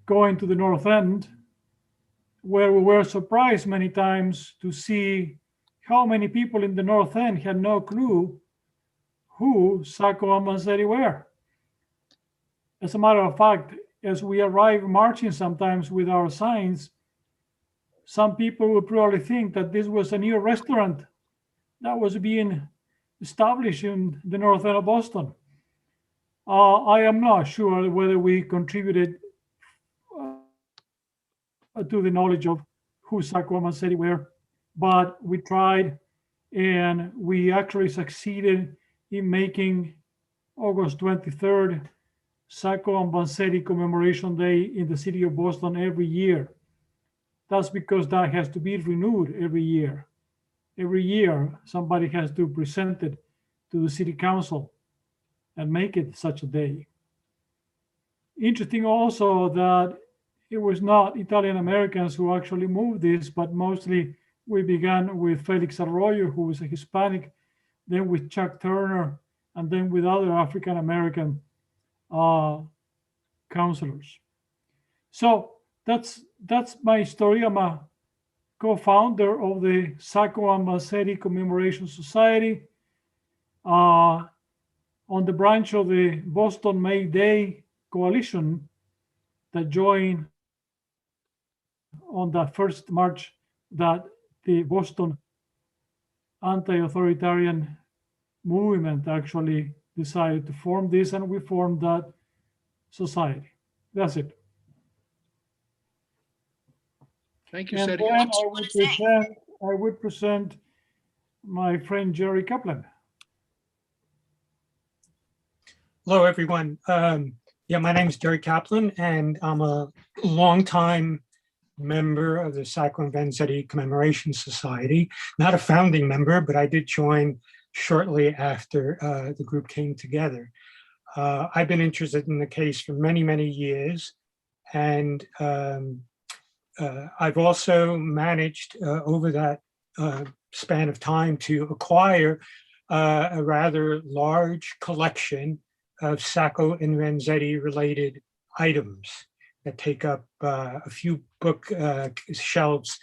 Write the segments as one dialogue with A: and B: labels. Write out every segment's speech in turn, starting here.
A: going to the North End, where we were surprised many times to see how many people in the North End had no clue who Sacco and Vanzetti were. As a matter of fact, as we arrive marching sometimes with our signs, some people would probably think that this was a new restaurant that was being established in the North End of Boston. I am not sure whether we contributed to the knowledge of who Sacco and Vanzetti were, but we tried, and we actually succeeded in making August 23rd Sacco and Vanzetti Commemoration Day in the city of Boston every year. That's because that has to be renewed every year. Every year, somebody has to present it to the city council and make it such a day. Interesting also that it was not Italian Americans who actually moved this, but mostly we began with Felix Arroyo, who was a Hispanic, then with Chuck Turner, and then with other African American counselors. So that's my story. I'm a co-founder of the Sacco and Vanzetti Commemoration Society, on the branch of the Boston May Day Coalition that joined on that first march that the Boston anti-authoritarian movement actually decided to form this, and we formed that society. That's it.
B: Thank you,
A: And
B: Sergio.
A: then I would present my friend Jerry Kaplan.
C: Hello, everyone. Yeah, my name is Jerry Kaplan, and I'm a longtime member of the Sacco and Vanzetti Commemoration Society. Not a founding member, but I did join shortly after the group came together. I've been interested in the case for many, many years, and I've also managed over that span of time to acquire a rather large collection of Sacco and Vanzetti related items that take up a few book shelves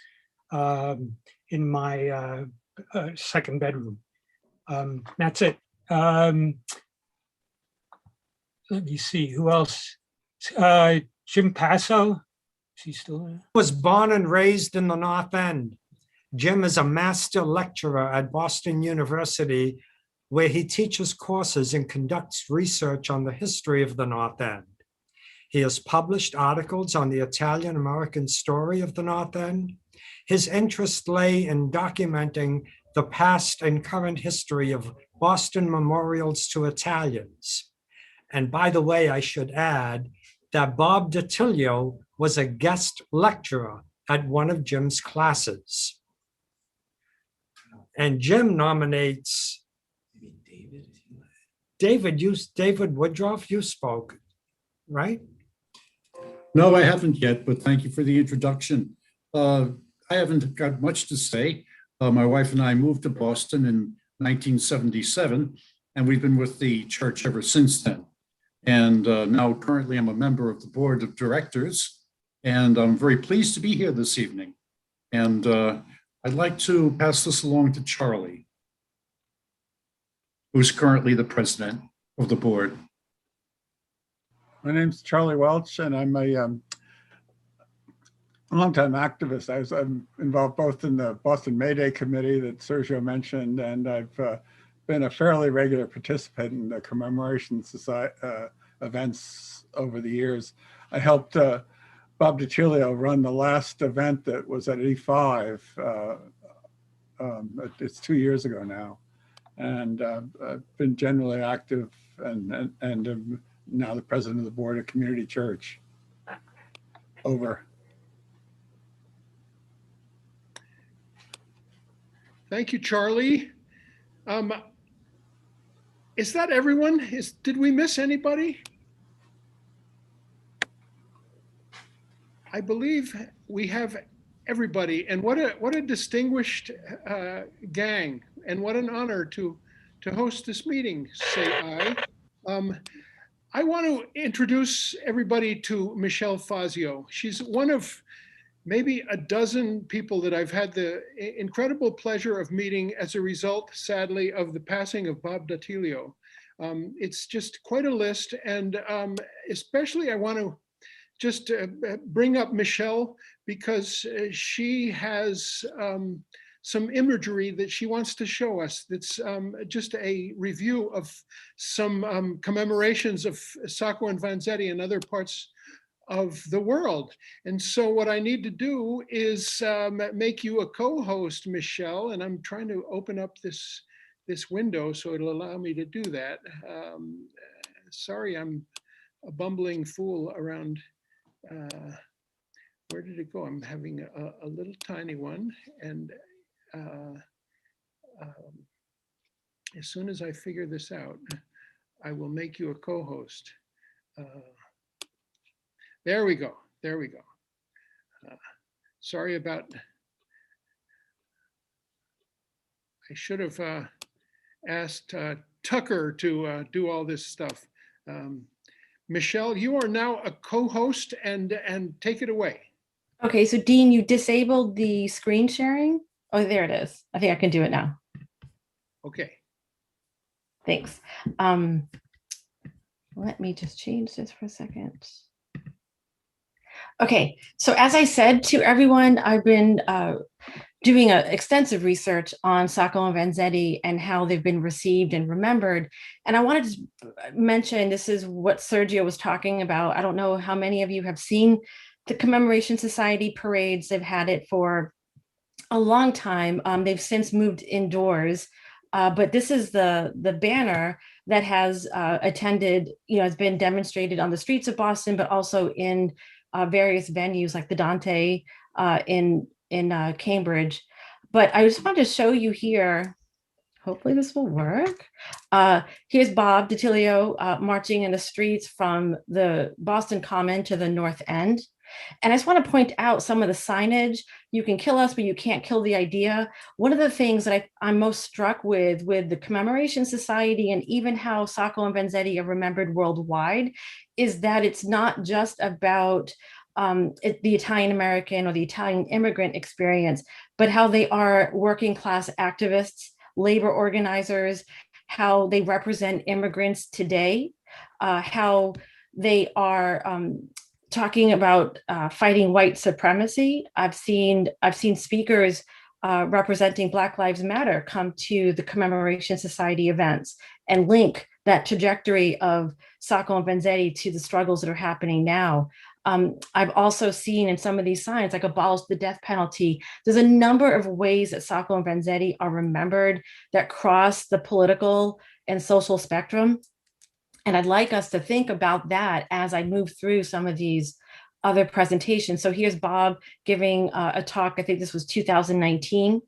C: in my second bedroom. That's it. Let me see, who else? Jim Passo, is he still there?
D: Was born and raised in the North End. Jim is a master lecturer at Boston University, where he teaches courses and conducts research on the history of the North End. He has published articles on the Italian-American story of the North End. His interest lay in documenting the past and current history of Boston memorials to Italians. And by the way, I should add that Bob DiTilio was a guest lecturer at one of Jim's classes. And Jim nominates David Woodruff, you spoke, right?
E: No, I haven't yet, but thank you for the introduction. I haven't got much to say. My wife and I moved to Boston in 1977, and we've been with the church ever since then. And now currently I'm a member of the board of directors, and I'm very pleased to be here this evening. And I'd like to pass this along to Charlie, who's currently the president of the board.
F: My name's Charlie Welch, and I'm a longtime activist. I'm involved both in the Boston May Day Committee that Sergio mentioned, and I've been a fairly regular participant in the Commemoration Society events over the years. I helped Bob DiTilio run the last event that was at E5. It's 2 years ago now. And I've been generally active and am now the president of the board of Community Church. Over.
B: Thank you, Charlie. Is that everyone? Did we miss anybody? I believe we have everybody, and what a distinguished gang, and what an honor to host this meeting, say I. I want to introduce everybody to Michelle Fazio. She's one of maybe a dozen people that I've had the incredible pleasure of meeting as a result, sadly, of the passing of Bob Datilio. It's just quite a list. And especially I want to just bring up Michelle because she has some imagery that she wants to show us. That's just a review of some commemorations of Sacco and Vanzetti and other parts of the world. And so what I need to do is make you a co-host, Michelle, and I'm trying to open up this window so it'll allow me to do that. Sorry, I'm a bumbling fool around. Where did it go? I'm having a little tiny one, and as soon as I figure this out, I will make you a co-host. There we go. There we go. Sorry about, I should have asked Tucker to do all this stuff. Michelle, you are now a co-host and take it away.
G: Okay, so Dean, you disabled the screen sharing? Oh, there it is. I think I can do it now.
B: Okay.
G: Thanks. Let me just change this for a second. Okay, so as I said to everyone, I've been doing extensive research on Sacco and Vanzetti and how they've been received and remembered. And I wanted to mention, this is what Sergio was talking about. I don't know how many of you have seen the Commemoration Society parades. They've had it for a long time. They've since moved indoors, but this is the banner that has attended, has been demonstrated on the streets of Boston, but also in various venues like the Dante in Cambridge. But I just wanted to show you here, hopefully this will work. Here's Bob Datilio marching in the streets from the Boston Common to the North End. And I just want to point out some of the signage. You can kill us, but you can't kill the idea. One of the things that I'm most struck with the Commemoration Society and even how Sacco and Vanzetti are remembered worldwide is that it's not just about the Italian American or the Italian immigrant experience, but how they are working class activists, labor organizers, how they represent immigrants today, how they are talking about fighting white supremacy. I've seen speakers representing Black Lives Matter come to the Commemoration Society events and link that trajectory of Sacco and Vanzetti to the struggles that are happening now. I've also seen in some of these signs, like abolish the death penalty. There's a number of ways that Sacco and Vanzetti are remembered that cross the political and social spectrum. And I'd like us to think about that as I move through some of these other presentations. So here's Bob giving a talk, I think this was 2019.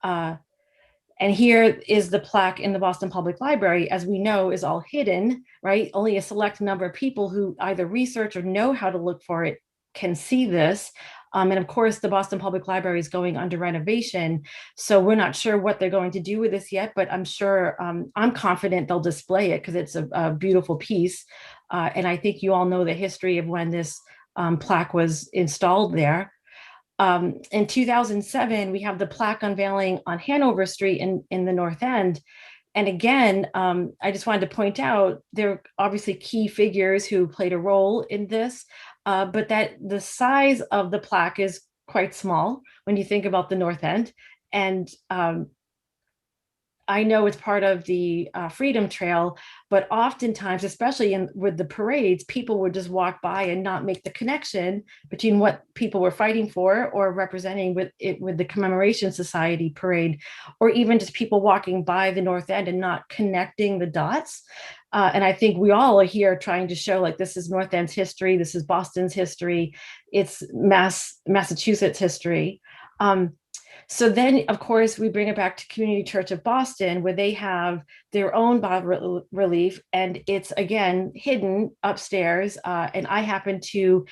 G: And here is the plaque in the Boston Public Library, as we know, is all hidden, right? Only a select number of people who either research or know how to look for it can see this. And of course, the Boston Public Library is going under renovation. So we're not sure what they're going to do with this yet, but I'm sure, I'm confident they'll display it because it's a beautiful piece. And I think you all know the history of when this plaque was installed there. In 2007, we have the plaque unveiling on Hanover Street in the North End. And again, I just wanted to point out, there are obviously key figures who played a role in this, but that the size of the plaque is quite small when you think about the North End. And I know it's part of the Freedom Trail, but oftentimes, especially with the parades, people would just walk by and not make the connection between what people were fighting for or representing with the Commemoration Society parade, or even just people walking by the North End and not connecting the dots. And I think we all are here trying to show, like, this is North End's history, this is Boston's history, it's Massachusetts history. So then, of course, we bring it back to Community Church of Boston, where they have their own bas-relief, and it's, again, hidden upstairs. And I happened to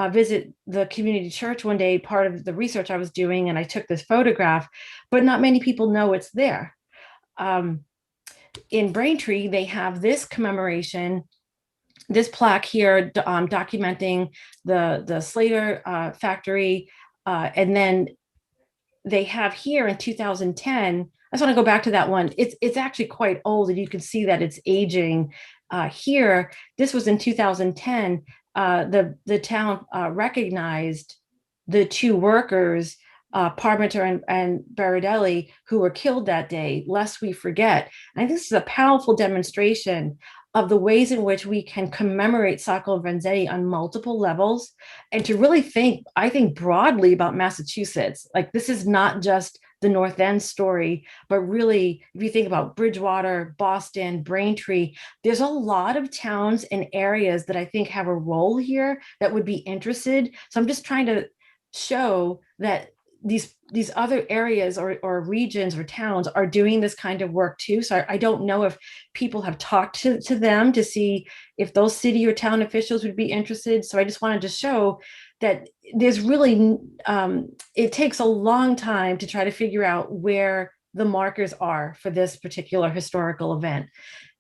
G: visit the community church one day, part of the research I was doing, and I took this photograph, but not many people know it's there. In Braintree, they have this commemoration this plaque here documenting the Slater factory. And then they have here in 2010, I just want to go back to that one. It's actually quite old, and you can see that it's aging. Here, this was in 2010. The town recognized the two workers, Parmenter and Baradelli, who were killed that day, lest we forget. And I think this is a powerful demonstration of the ways in which we can commemorate Sacco and Vanzetti on multiple levels, and to really think, I think, broadly about Massachusetts. Like, this is not just the North End story, but really, if you think about Bridgewater, Boston, Braintree, there's a lot of towns and areas that I think have a role here that would be interested. So I'm just trying to show that these other areas or regions or towns are doing this kind of work too. So I don't know if people have talked to them to see if those city or town officials would be interested. So I just wanted to show that there's really, it takes a long time to try to figure out where the markers are for this particular historical event.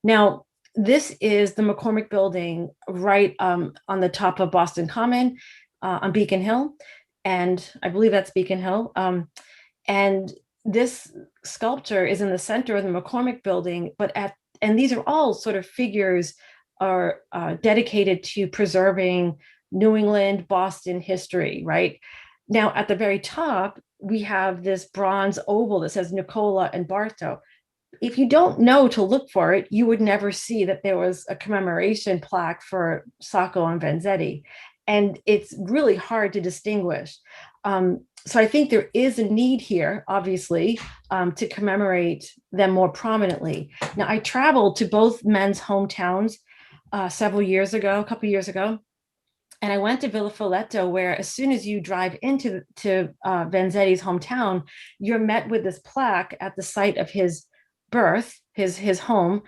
G: Now, this is the McCormick Building right on the top of Boston Common on Beacon Hill. And I believe that's Beacon Hill. And this sculpture is in the center of the McCormick Building, and these are all sort of figures are dedicated to preserving New England, Boston history, right? Now, at the very top, we have this bronze oval that says Nicola and Bartow. If you don't know to look for it, you would never see that there was a commemoration plaque for Sacco and Vanzetti. And it's really hard to distinguish. So I think there is a need here, obviously, to commemorate them more prominently. Now, I traveled to both men's hometowns a couple years ago, and I went to Villa Folletto, where as soon as you drive into Vanzetti's hometown, you're met with this plaque at the site of his birth, his home.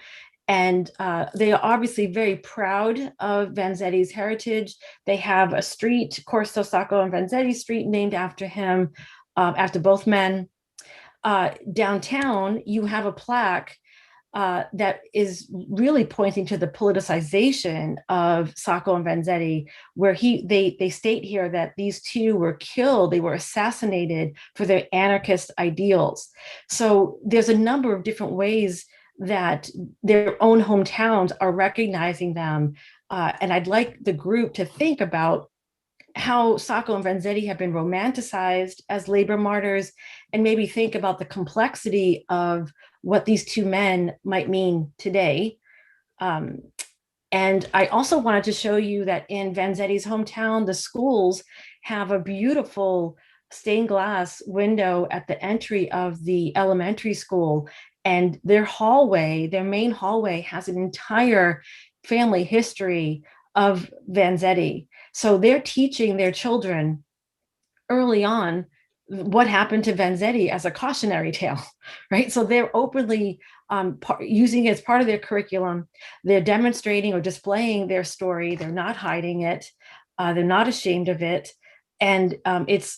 G: And they are obviously very proud of Vanzetti's heritage. They have a street, Corso Sacco and Vanzetti Street, named after him, after both men. Downtown, you have a plaque that is really pointing to the politicization of Sacco and Vanzetti, where they state here that these two were killed, they were assassinated for their anarchist ideals. So there's a number of different ways that their own hometowns are recognizing them. And I'd like the group to think about how Sacco and Vanzetti have been romanticized as labor martyrs, and maybe think about the complexity of what these two men might mean today. And I also wanted to show you that in Vanzetti's hometown, the schools have a beautiful stained glass window at the entry of the elementary school. And their main hallway, has an entire family history of Vanzetti. So they're teaching their children early on what happened to Vanzetti as a cautionary tale, right? So they're openly using it as part of their curriculum. They're demonstrating or displaying their story. They're not hiding it. They're not ashamed of it. And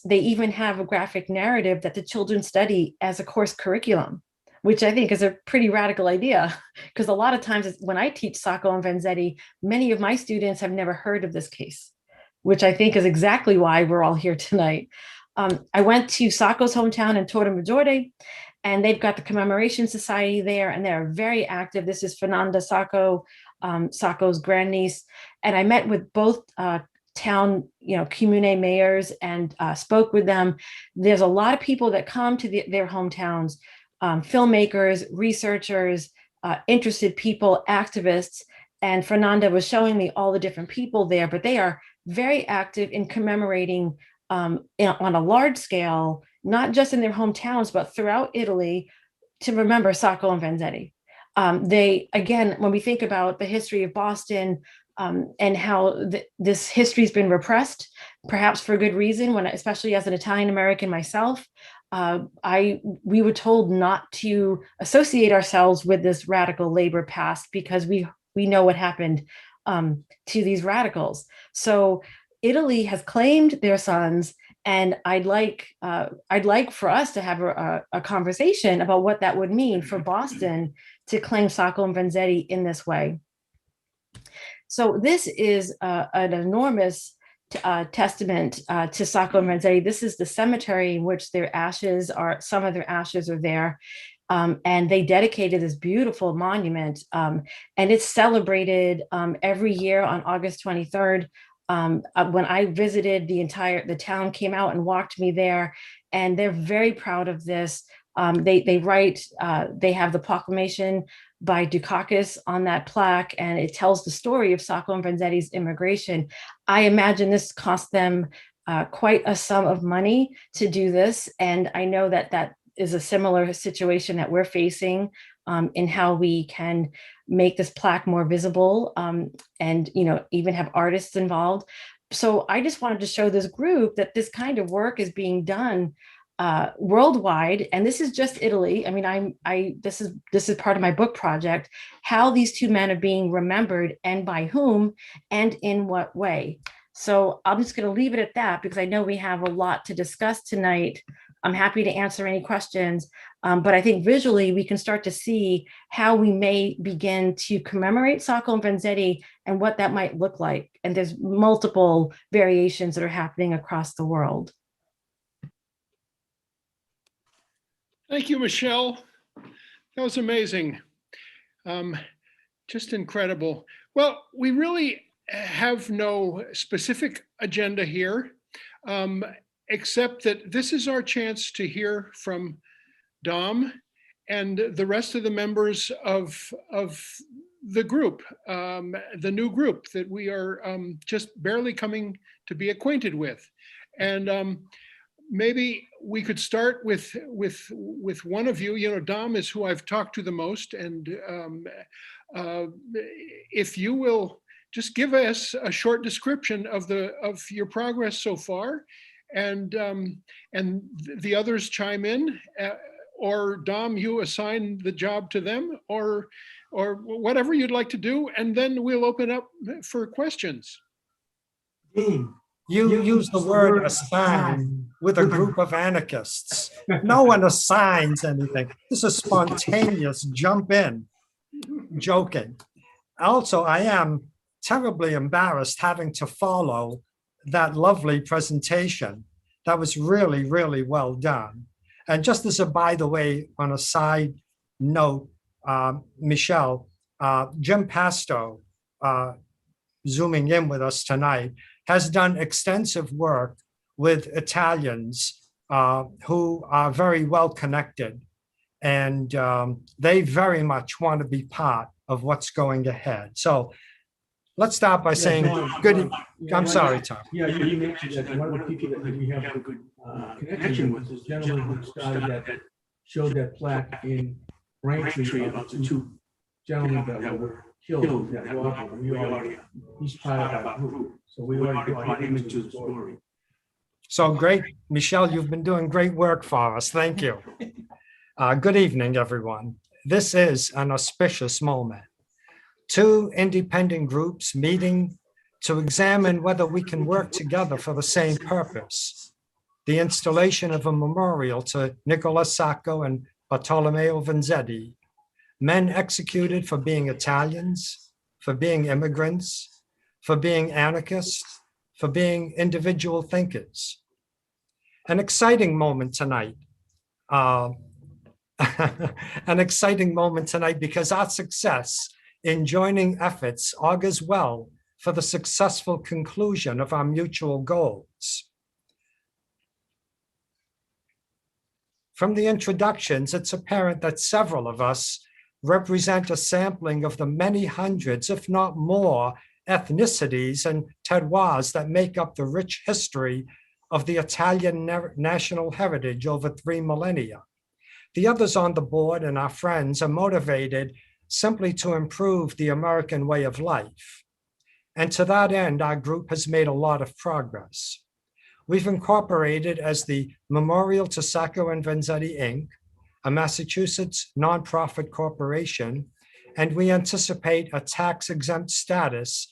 G: they even have a graphic narrative that the children study as a course curriculum, which I think is a pretty radical idea, because a lot of times when I teach Sacco and Vanzetti, many of my students have never heard of this case, which I think is exactly why we're all here tonight. I went to Sacco's hometown in Torre Maggiore, and they've got the Commemoration Society there, and they're very active. This is Fernanda Sacco, Sacco's grandniece, and I met with both town, commune mayors and spoke with them. There's a lot of people that come to their hometowns, filmmakers, researchers, interested people, activists, and Fernanda was showing me all the different people there, but they are very active in commemorating on a large scale, not just in their hometowns, but throughout Italy, to remember Sacco and Vanzetti. Again, when we think about the history of Boston and how this history has been repressed, perhaps for good reason, especially as an Italian American myself, we were told not to associate ourselves with this radical labor past, because we know what happened to these radicals. So Italy has claimed their sons, and I'd like for us to have a conversation about what that would mean for Boston to claim Sacco and Vanzetti in this way. So this is an enormous testament to Sacco and Vanzetti. This is the cemetery in which some of their ashes are there. And they dedicated this beautiful monument, and it's celebrated every year on August 23rd. When I visited, the town came out and walked me there, and they're very proud of this. They have the proclamation by Dukakis on that plaque, and it tells the story of Sacco and Vanzetti's immigration. I imagine this cost them quite a sum of money to do this, and I know that is a similar situation that we're facing in how we can make this plaque more visible, and even have artists involved. So I just wanted to show this group that this kind of work is being done worldwide, and this is just Italy. I mean, this is part of my book project, how these two men are being remembered and by whom and in what way. So I'm just going to leave it at that because I know we have a lot to discuss tonight. I'm happy to answer any questions, but I think visually we can start to see how we may begin to commemorate Sacco and Vanzetti and what that might look like. And there's multiple variations that are happening across the world.
B: Thank you, Michelle. That was amazing. Just incredible. Well, we really have no specific agenda here, except that this is our chance to hear from Dom and the rest of the members of the group, the new group that we are just barely coming to be acquainted with. And maybe we could start with one of you. You know, Dom is who I've talked to the most, and if you will just give us a short description of your progress so far, and the others chime in, or Dom, you assign the job to them, or whatever you'd like to do, and then we'll open up for questions.
D: You use the word assign with a group of anarchists. No one assigns anything. This is spontaneous jump in, joking. Also, I am terribly embarrassed having to follow that lovely presentation. That was really, really well done. And just as a by the way, on a side note, Michelle, Jim Pasto, zooming in with us tonight, has done extensive work with Italians who are very well connected. And they very much want to be part of what's going ahead. So let's start by saying good. I'm sorry, Tom.
H: Yeah, you mentioned that one of the people that we have a good connection with is a gentleman who started that, showed that plaque in Braintree about the two gentlemen that were killed that robbery. He's part of that group. So we already brought him into the story.
D: So great, Michelle, you've been doing great work for us. Thank you. Good evening, everyone. This is an auspicious moment. Two independent groups meeting to examine whether we can work together for the same purpose, the installation of a memorial to Nicola Sacco and Bartolomeo Vanzetti, men executed for being Italians, for being immigrants, for being anarchists, for being individual thinkers. An exciting moment tonight. An exciting moment tonight because our success in joining efforts augurs well for the successful conclusion of our mutual goals. From the introductions, it's apparent that several of us represent a sampling of the many hundreds, if not more, ethnicities and terroirs that make up the rich history of the Italian national heritage over 3 millennia. The others on the board and our friends are motivated simply to improve the American way of life. And to that end, our group has made a lot of progress. We've incorporated as the Memorial to Sacco and Vanzetti, Inc., a Massachusetts nonprofit corporation, and we anticipate a tax-exempt status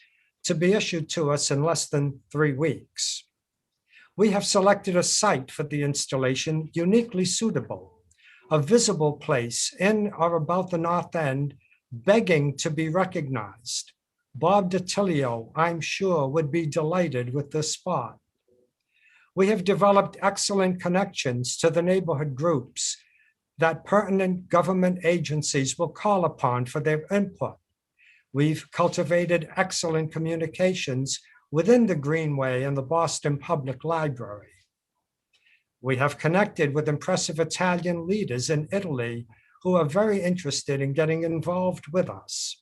D: to be issued to us in less than 3 weeks. We have selected a site for the installation uniquely suitable, a visible place in or about the North End begging to be recognized, Bob DiTilio, I'm sure, would be delighted with this spot. We have developed excellent connections to the neighborhood groups that pertinent government agencies will call upon for their input. We've cultivated excellent communications within the Greenway and the Boston Public Library. We have connected with impressive Italian leaders in Italy who are very interested in getting involved with us.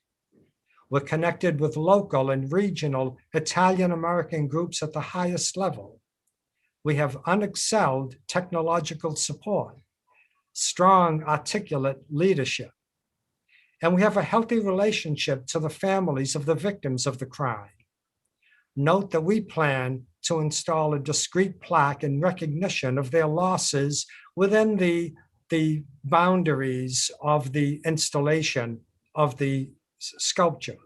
D: We're connected with local and regional Italian-American groups at the highest level. We have unexcelled technological support, strong, articulate leadership, and we have a healthy relationship to the families of the victims of the crime. Note that we plan to install a discrete plaque in recognition of their losses within the boundaries of the installation of the sculpture.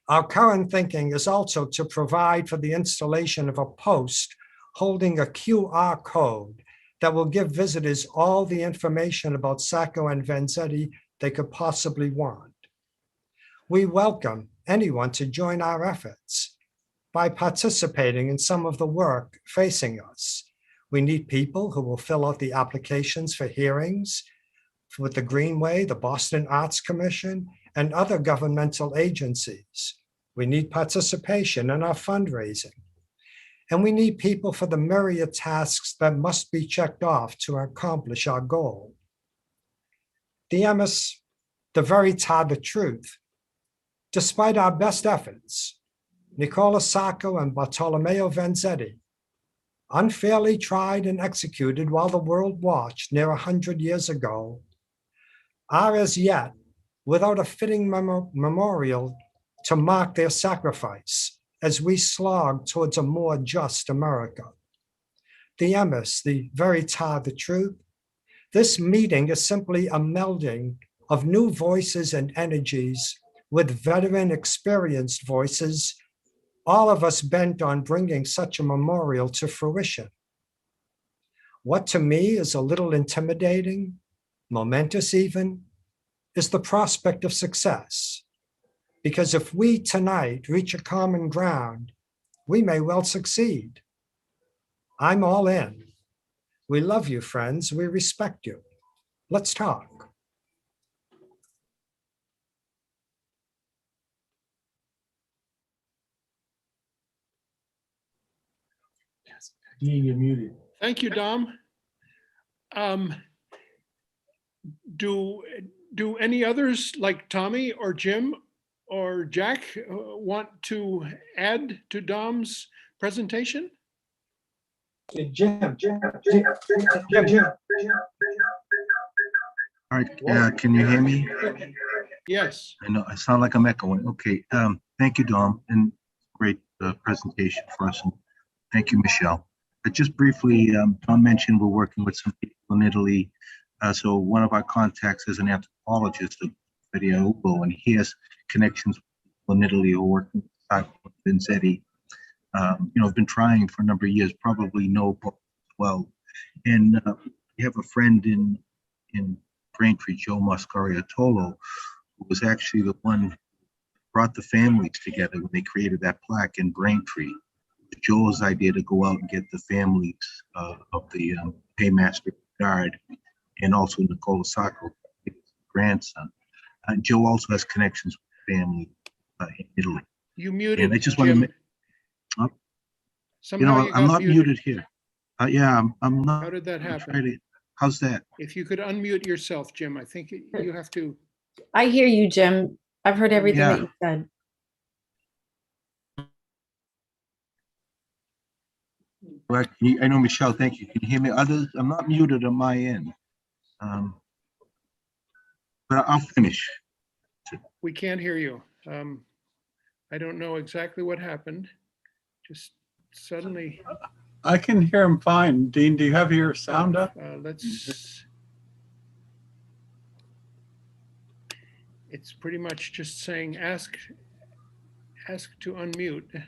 D: Our current thinking is also to provide for the installation of a post holding a QR code that will give visitors all the information about Sacco and Vanzetti they could possibly want. We welcome anyone to join our efforts by participating in some of the work facing us. We need people who will fill out the applications for hearings with the Greenway, the Boston Arts Commission, and other governmental agencies. We need participation in our fundraising. And we need people for the myriad tasks that must be checked off to accomplish our goal. The verità, the truth. Despite our best efforts, Nicola Sacco and Bartolomeo Vanzetti, unfairly tried and executed while the world watched near 100 years ago, are as yet without a fitting memorial to mark their sacrifice as we slog towards a more just America. The verità, the truth. This meeting is simply a melding of new voices and energies with veteran, experienced voices, all of us bent on bringing such a memorial to fruition. What to me is a little intimidating, momentous even, is the prospect of success. Because if we tonight reach a common ground, we may well succeed. I'm all in. We love you, friends. We respect you. Let's talk.
H: Dean, you're muted.
B: Thank you, Dom. Do any others like Tommy or Jim or Jack want to add to Dom's presentation?
C: Jim.
I: All right, can you hear me?
B: Yes.
I: I know I sound like I'm echoing. Okay, thank you, Dom, and great presentation for us. And thank you, Michelle. But just briefly, Dom mentioned we're working with some people in Italy. So one of our contacts is an anthropologist of Fazio, and he has connections with people in Italy who are working with Sacco and Vanzetti. I've been trying for a number of years, probably know both as well. And we have a friend in Braintree, Joe Mascariatolo, who was actually the one who brought the families together when they created that plaque in Braintree. Joel's idea to go out and get the families of the paymaster guard and also Nicola Sacco, his grandson. Joe also has connections with family in Italy.
B: You muted.
I: And I just want to make. I'm not muted here. Yeah, I'm not.
B: How did that happen?
I: How's that?
B: If you could unmute yourself, Jim, I think you have to.
G: I hear you, Jim. I've heard everything that you said.
I: Well, I know, Michelle, thank you. Can you hear me? Others, I'm not muted on my end. But I'll finish.
B: We can't hear you. I don't know exactly what happened. Just suddenly.
F: I can hear him fine. Dean, do you have your sound up?
B: It's pretty much just saying ask to unmute.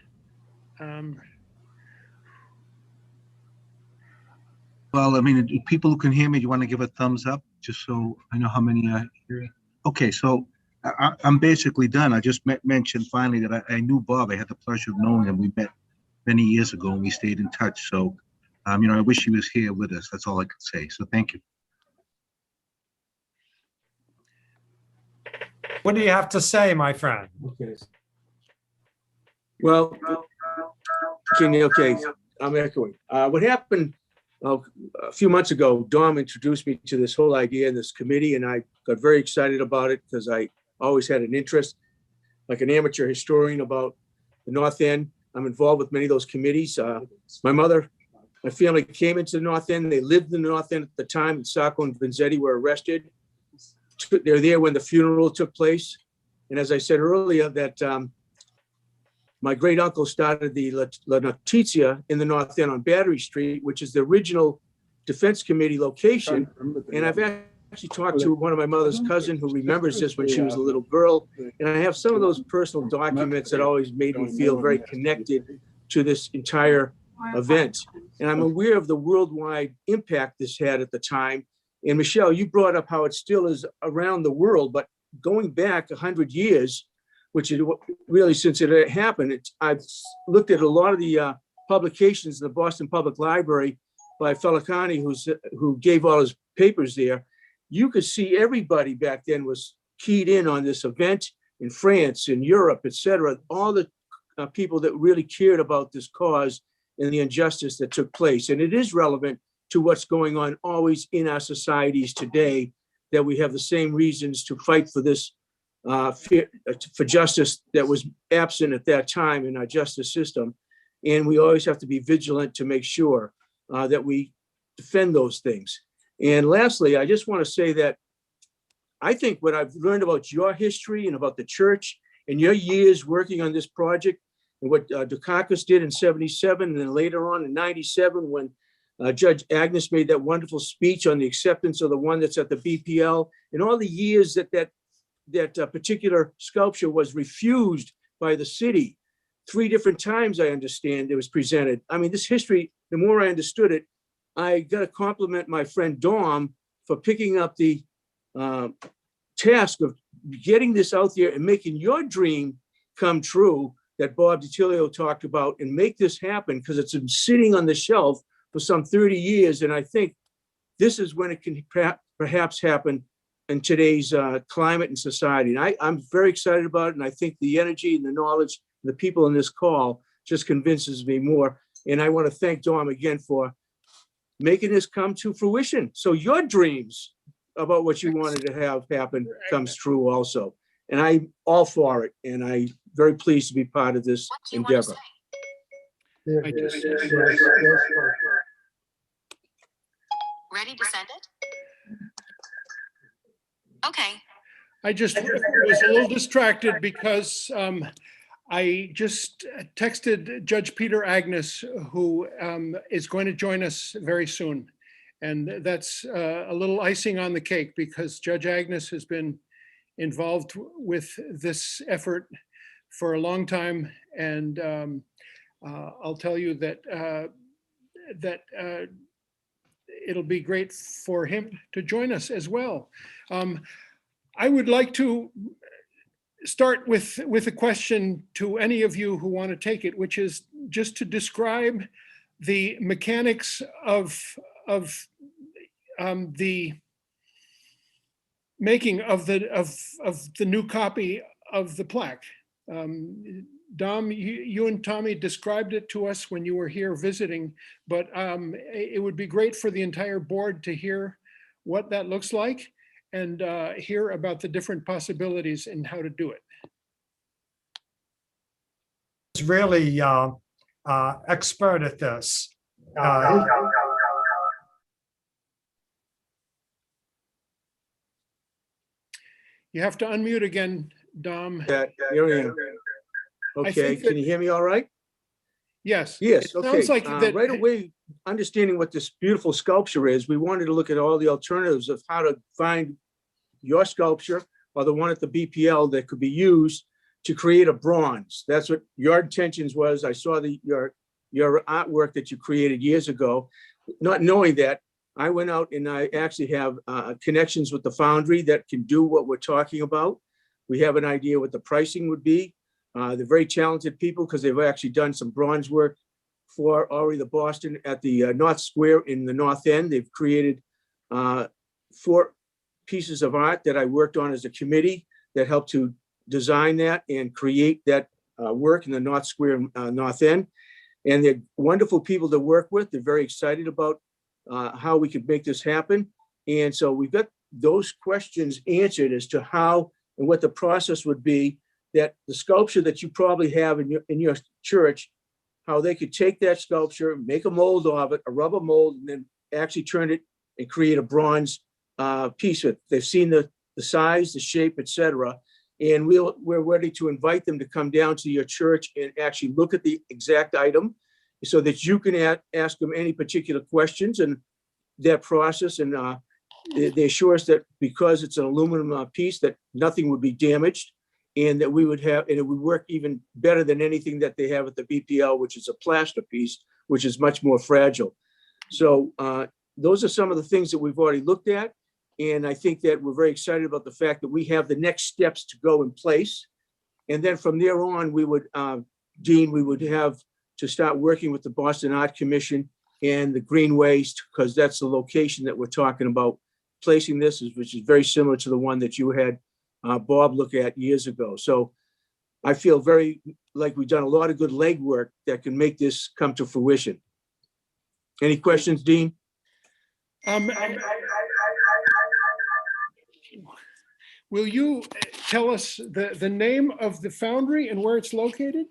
I: Well, I mean, people who can hear me, do you want to give a thumbs up just so I know how many are here? Okay, so I'm basically done. I just mentioned finally that I knew Bob. I had the pleasure of knowing him. We met many years ago and we stayed in touch. So, I wish he was here with us. That's all I could say. So thank you.
D: What do you have to say, my friend?
H: Okay.
J: Well, okay, I'm echoing. What happened a few months ago, Dom introduced me to this whole idea in this committee, and I got very excited about it because I always had an interest, like an amateur historian, about the North End. I'm involved with many of those committees. My family came into the North End. They lived in the North End at the time, and Sacco and Vanzetti were arrested. They're there when the funeral took place. And as I said earlier, that my great uncle started the La Notizia in the North End on Battery Street, which is the original Defense Committee location. And I've actually talked to one of my mother's cousin who remembers this when she was a little girl. And I have some of those personal documents that always made me feel very connected to this entire event. And I'm aware of the worldwide impact this had at the time. And Michelle, you brought up how it still is around the world, but going back 100 years, which is really since it happened, I've looked at a lot of the publications in the Boston Public Library by Felicani, who gave all his papers there. You could see everybody back then was keyed in on this event in France, in Europe, et cetera. All the people that really cared about this cause and the injustice that took place. And it is relevant to what's going on always in our societies today, that we have the same reasons to fight for this, for justice that was absent at that time in our justice system. And we always have to be vigilant to make sure that we defend those things. And lastly, I just want to say that I think what I've learned about your history and about the church and your years working on this project, and what Dukakis did in ’77, and then later on in '97, when Judge Agnes made that wonderful speech on the acceptance of the one that's at the BPL, and all the years that particular sculpture was refused by the city. 3 different times, I understand, it was presented. I mean, this history, the more I understood it, I got to compliment my friend Dom for picking up the task of getting this out there and making your dream come true that Bob DiTilio talked about, and make this happen, because it's been sitting on the shelf for some 30 years. And I think this is when it can perhaps happen in today's climate and society. And I'm very excited about it. And I think the energy and the knowledge, the people in this call just convinces me more. And I want to thank Dom again for making this come to fruition. So your dreams about what you wanted to have happen comes true also. And I'm all for it. And I'm very pleased to be part of this endeavor.
K: Ready to send it? Okay.
B: I just was a little distracted because I just texted Judge Peter Agnes, who is going to join us very soon. And that's a little icing on the cake, because Judge Agnes has been involved with this effort for a long time. And I'll tell you that it'll be great for him to join us as well. I would like to start with a question to any of you who want to take it, which is just to describe the mechanics of the making of the new copy of the plaque. Dom, you and Tommy described it to us when you were here visiting, but it would be great for the entire board to hear what that looks like and hear about the different possibilities and how to do it.
D: He's really expert at this.
B: You have to unmute again, Dom.
J: Yeah, here I am. Okay, can you hear me all right?
B: Yes.
J: Yes,
B: It
J: okay.
B: sounds like that.
J: Right away, understanding what this beautiful sculpture is, we wanted to look at all the alternatives of how to find your sculpture or the one at the BPL that could be used to create a bronze. That's what your intentions was. I saw your artwork that you created years ago. Not knowing that, I went out and I actually have connections with the foundry that can do what we're talking about. We have an idea what the pricing would be. They're very talented people because they've actually done some bronze work for already the Boston at the North Square in the North End. They've created 4 pieces of art that I worked on as a committee that helped to design that and create that work in the North Square, North End. And they're wonderful people to work with. They're very excited about how we could make this happen. And so we've got those questions answered as to how and what the process would be, that the sculpture that you probably have in your church, how they could take that sculpture, make a mold of it, a rubber mold, and then actually turn it and create a bronze piece of it. They've seen the size, the shape, etc. And we're ready to invite them to come down to your church and actually look at the exact item so that you can ask them any particular questions and that process. And they assure us that because it's an aluminum piece, that nothing would be damaged and that we would have, and it would work even better than anything that they have at the BPL, which is a plaster piece, which is much more fragile. So those are some of the things that we've already looked at. And I think that we're very excited about the fact that we have the next steps to go in place. And then from there on, we would, Dean, we would have to start working with the Boston Art Commission and the Greenways, because that's the location that we're talking about placing this, which is very similar to the one that you had Bob look at years ago. So I feel very like we've done a lot of good legwork that can make this come to fruition. Any questions, Dean?
B: Will you tell us the name of the foundry and where it's located?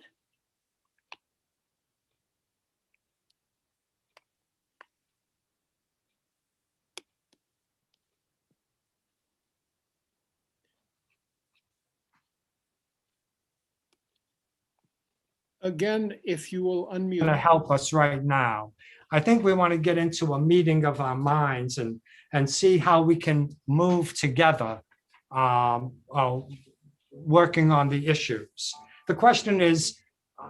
B: Again, if you will
D: Going to
B: unmute.
D: help us right now. I think we want to get into a meeting of our minds and see how we can move together, working on the issues. The question is,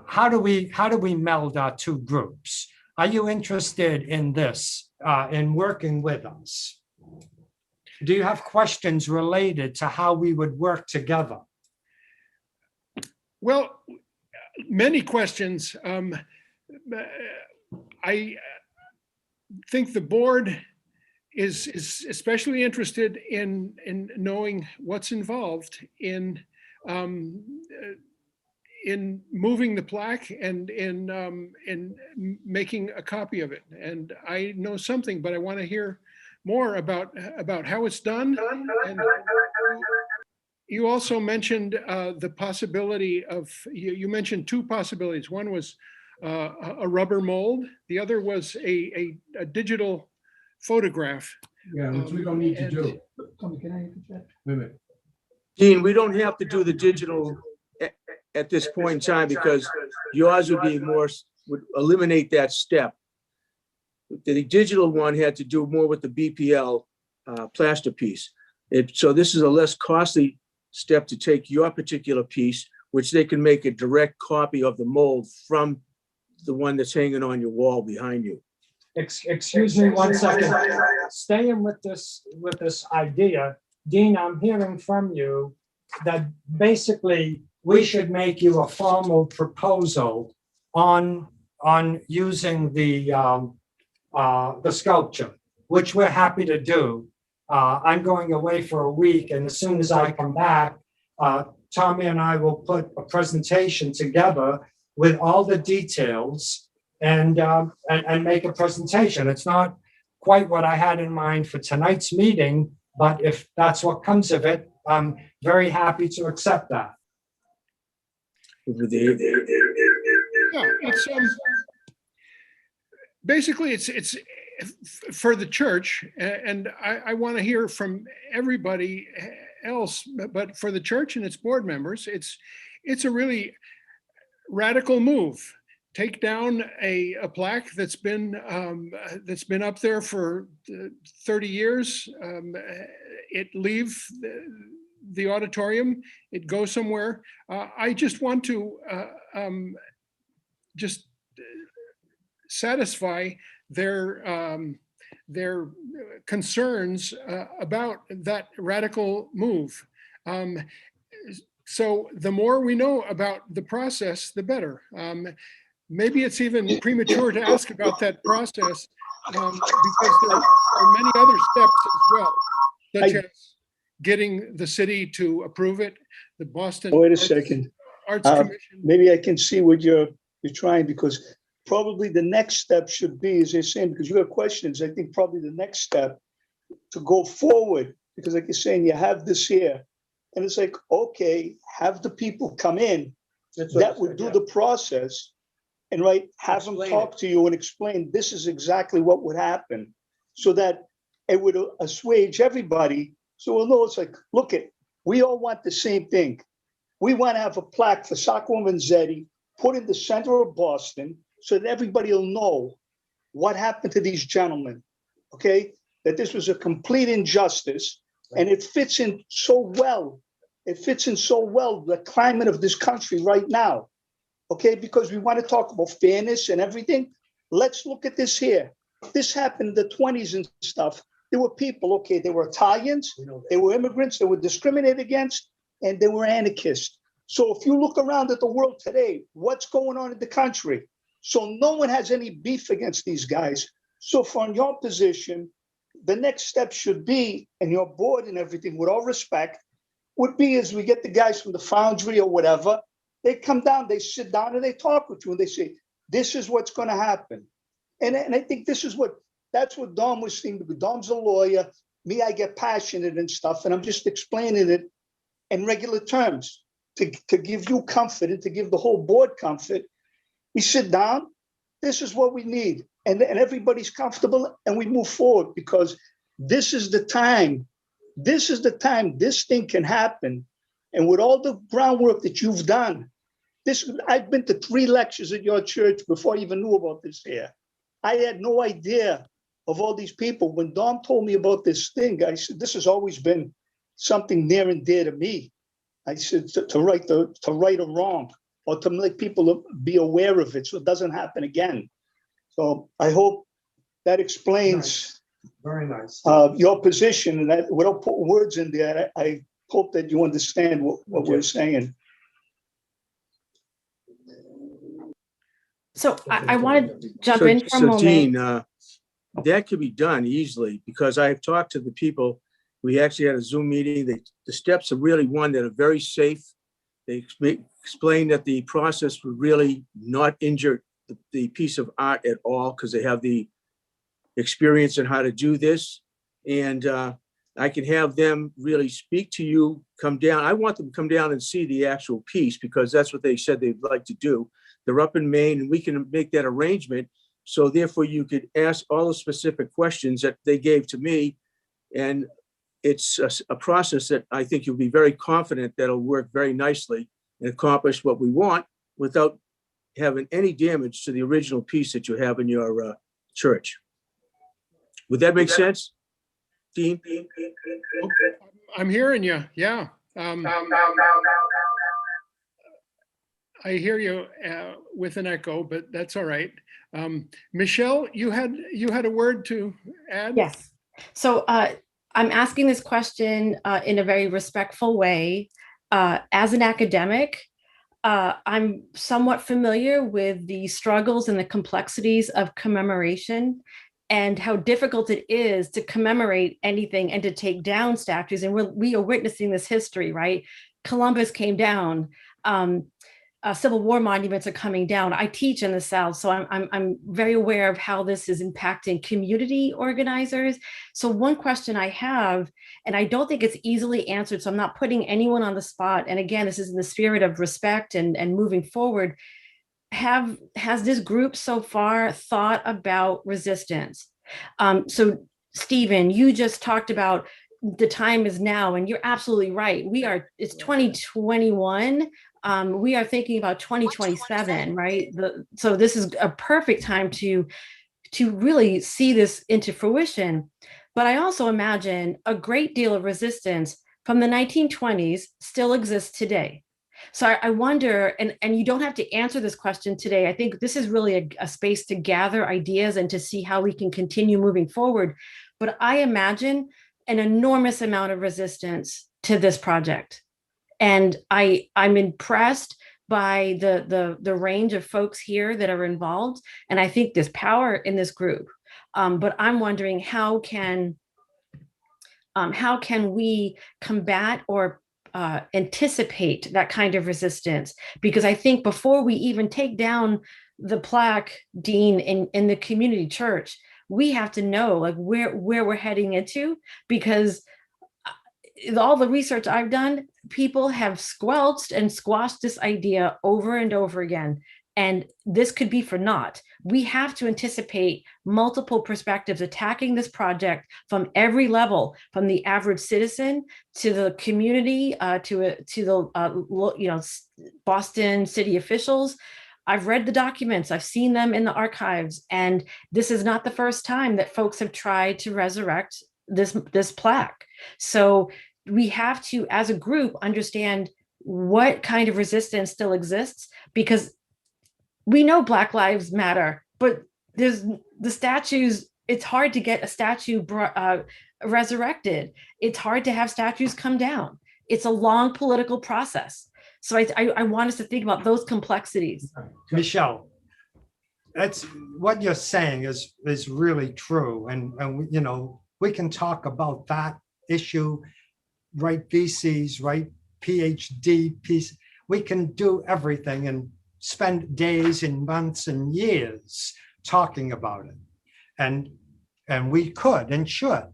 D: how do we meld our two groups? Are you interested in this, in working with us? Do you have questions related to how we would work together?
B: Well, many questions. I think the board is especially interested in knowing what's involved in moving the plaque and in making a copy of it. And I know something, but I want to hear more about how it's done. And you also mentioned the possibility of, you mentioned 2 possibilities. One was a rubber mold. The other was a digital photograph.
H: Yeah, which we don't need to do. Can I interject? Wait a minute.
J: Dean, we don't have to do the digital at this point in time because yours would be would eliminate that step. The digital one had to do more with the BPL plaster piece. So this is a less costly step to take your particular piece, which they can make a direct copy of the mold from the one that's hanging on your wall behind you.
C: Excuse me 1 second. Staying with this idea, Dean, I'm hearing from you that basically we should make you a formal proposal on using the sculpture, which we're happy to do. I'm going away for a week, and as soon as I come back, Tommy and I will put a presentation together with all the details and make a presentation. It's not quite what I had in mind for tonight's meeting, but if that's what comes of it, I'm very happy to accept that.
B: Yeah, it's basically it's for the church, and I want to hear from everybody else, but for the church and its board members, it's a really radical move. Take down a plaque that's been up there for 30 years. It leave the auditorium. It goes somewhere. I just want to just satisfy their concerns about that radical move. So the more we know about the process, the better. Maybe it's even premature to ask about that process because there are many other steps as well, such as getting the city to approve it, the Boston
L: Wait a second.
B: Arts Commission.
L: Maybe I can see what you're trying, because probably the next step should be, as you're saying, because you have questions, I think probably the next step to go forward, because like you're saying, you have this here, and it's like, okay, have the people come in that would do the process, and have them talk to you and explain this is exactly what would happen, so that it would assuage everybody. So we'll know it's like, look, we all want the same thing. We want to have a plaque for Sacco and Vanzetti put in the center of Boston so that everybody will know what happened to these gentlemen, okay? That this was a complete injustice, and it fits in so well. It fits in so well the climate of this country right now, okay? Because we want to talk about fairness and everything. Let's look at this here. This happened in the 20s and stuff. There were people, okay, they were Italians, they were immigrants, they were discriminated against, and they were anarchists. So if you look around at the world today, what's going on in the country? So no one has any beef against these guys. So from your position, the next step should be, and your board and everything, with all respect, would be as we get the guys from the foundry or whatever, they come down, they sit down and they talk with you and they say, this is what's going to happen. And I think that's what Dom was saying, because Dom's a lawyer. Me, I get passionate and stuff, and I'm just explaining it in regular terms to give you comfort and to give the whole board comfort. We sit down, this is what we need, and everybody's comfortable, and we move forward, because this is the time. This is the time this thing can happen. And with all the groundwork that you've done, I've been to 3 lectures at your church before I even knew about this here. I had no idea of all these people. When Dom told me about this thing, I said, this has always been something near and dear to me. I said, to right or wrong, or to make people be aware of it so it doesn't happen again. So I hope that explains Very nice. Your position, and that without putting words in there, I hope that you understand what we're saying.
G: So I want to jump in for a moment.
J: Dean, that could be done easily, because I've talked to the people. We actually had a Zoom meeting. The steps are really one that are very safe. They explain that the process would really not injure the piece of art at all, because they have the experience in how to do this. And I can have them really speak to you, come down. I want them to come down and see the actual piece, because that's what they said they'd like to do. They're up in Maine, and we can make that arrangement. So therefore you could ask all the specific questions that they gave to me. And it's a process that I think you'll be very confident that'll work very nicely and accomplish what we want without having any damage to the original piece that you have in your church. Would that make sense, Dean?
B: I'm hearing you. Yeah. I hear you with an echo, but that's all right. Michelle, you had a word to add?
G: Yes. So I'm asking this question in a very respectful way. As an academic, I'm somewhat familiar with the struggles and the complexities of commemoration and how difficult it is to commemorate anything and to take down statues. And we are witnessing this history, right? Columbus came down. Civil War monuments are coming down. I teach in the South, so I'm very aware of how this is impacting community organizers. So one question I have, and I don't think it's easily answered, so I'm not putting anyone on the spot. And again, this is in the spirit of respect and moving forward. Has this group so far thought about resistance? So Stephen, you just talked about the time is now, and you're absolutely right. It's 2021. We are thinking about 2027, right? So this is a perfect time to really see this into fruition. But I also imagine a great deal of resistance from the 1920s still exists today. So I wonder, and you don't have to answer this question today. I think this is really a space to gather ideas and to see how we can continue moving forward. But I imagine an enormous amount of resistance to this project. And I'm impressed by the range of folks here that are involved. And I think there's power in this group. But I'm wondering how can we combat or anticipate that kind of resistance? Because I think before we even take down the plaque, Dean, in the community church, we have to know like where we're heading into, because all the research I've done, people have squelched and squashed this idea over and over again. And this could be for naught. We have to anticipate multiple perspectives attacking this project from every level, from the average citizen to the community, to the Boston city officials. I've read the documents, I've seen them in the archives, and this is not the first time that folks have tried to resurrect this plaque. So we have to, as a group, understand what kind of resistance still exists, because we know Black Lives Matter, but there's the statues. It's hard to get a statue resurrected. It's hard to have statues come down. It's a long political process. So I want us to think about those complexities.
D: Michelle, that's what you're saying is really true. And you know, we can talk about that issue, write theses, write PhD piece. We can do everything and spend days and months and years talking about it. And we could and should.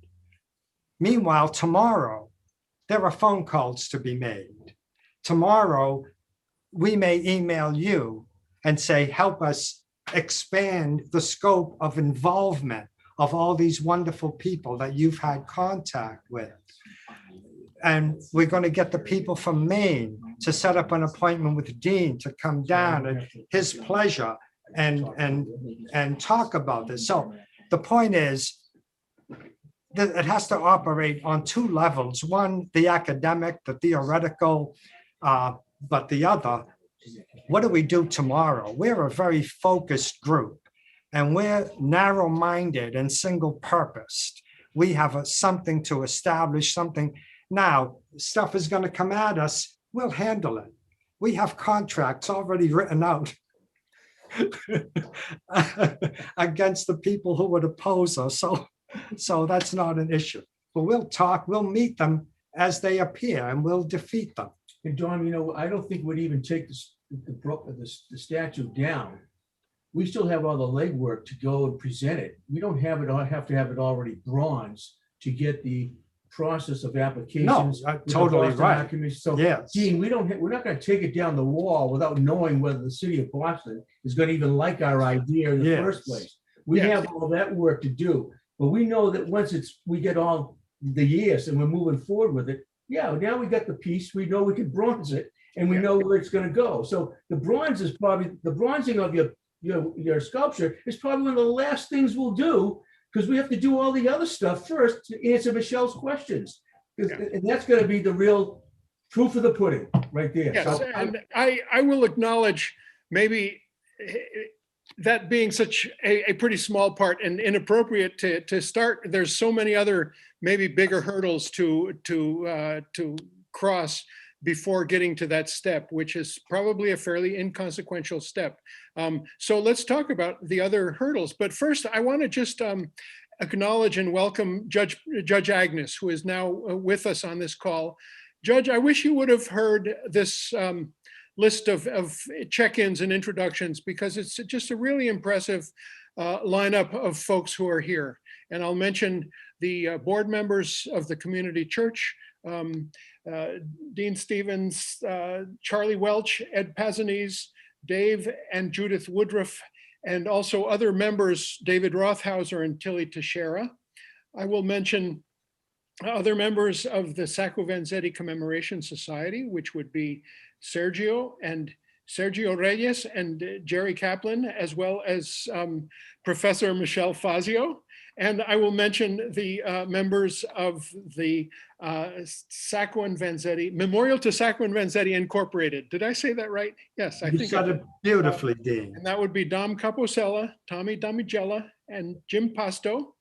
D: Meanwhile, tomorrow, there are phone calls to be made. Tomorrow, we may email you and say, help us expand the scope of involvement of all these wonderful people that you've had contact with. And we're going to get the people from Maine to set up an appointment with Dean to come down at his pleasure and talk about this. So the point is that it has to operate on two levels. One, the academic, the theoretical, but the other, what do we do tomorrow? We're a very focused group, and we're narrow-minded and single-purposed. We have something to establish, something. Now, stuff is going to come at us. We'll handle it. We have contracts already written out against the people who would oppose us. So that's not an issue. But we'll talk, we'll meet them as they appear, and we'll defeat them.
H: And Don, you know, I don't think we'd even take the statue down. We still have all the legwork to go and present it. We don't have to have it already bronze to get the process of applications.
D: No, totally right.
H: So,
D: yes.
H: Dean, we're not going to take it down the wall without knowing whether the city of Boston is going to even like our idea in the first place. We have all that work to do, but we know that once we get all the yes and we're moving forward with it. Yeah, now we got the piece. We know we can bronze it, and we know where it's going to go. So the bronze is probably the bronzing of your sculpture is probably one of the last things we'll do, because we have to do all the other stuff first to answer Michelle's questions. And that's going to be the real proof of the pudding right there.
B: Yes, so, and I will acknowledge maybe that being such a pretty small part and inappropriate to start. There's so many other maybe bigger hurdles to cross before getting to that step, which is probably a fairly inconsequential step. So let's talk about the other hurdles. But first, I want to just acknowledge and welcome Judge Agnes, who is now with us on this call. Judge, I wish you would have heard this list of check-ins and introductions, because it's just a really impressive lineup of folks who are here. And I'll mention the board members of the community church, Dean Stevens, Charlie Welch, Ed Pazanese, Dave and Judith Woodruff, and also other members, David Rothhauser and Tilly Teixeira. I will mention other members of the Sacco Vanzetti Commemoration Society, which would be Sergio Reyes and Jerry Kaplan, as well as Professor Michelle Fazio. And I will mention the members of the Sacco and Vanzetti, Memorial to Sacco and Vanzetti Incorporated. Did I say that right? Yes, I think
D: you said it beautifully, Dean.
B: And that would be Dom Caposella, Tommy Damigella, and Jim Pasto.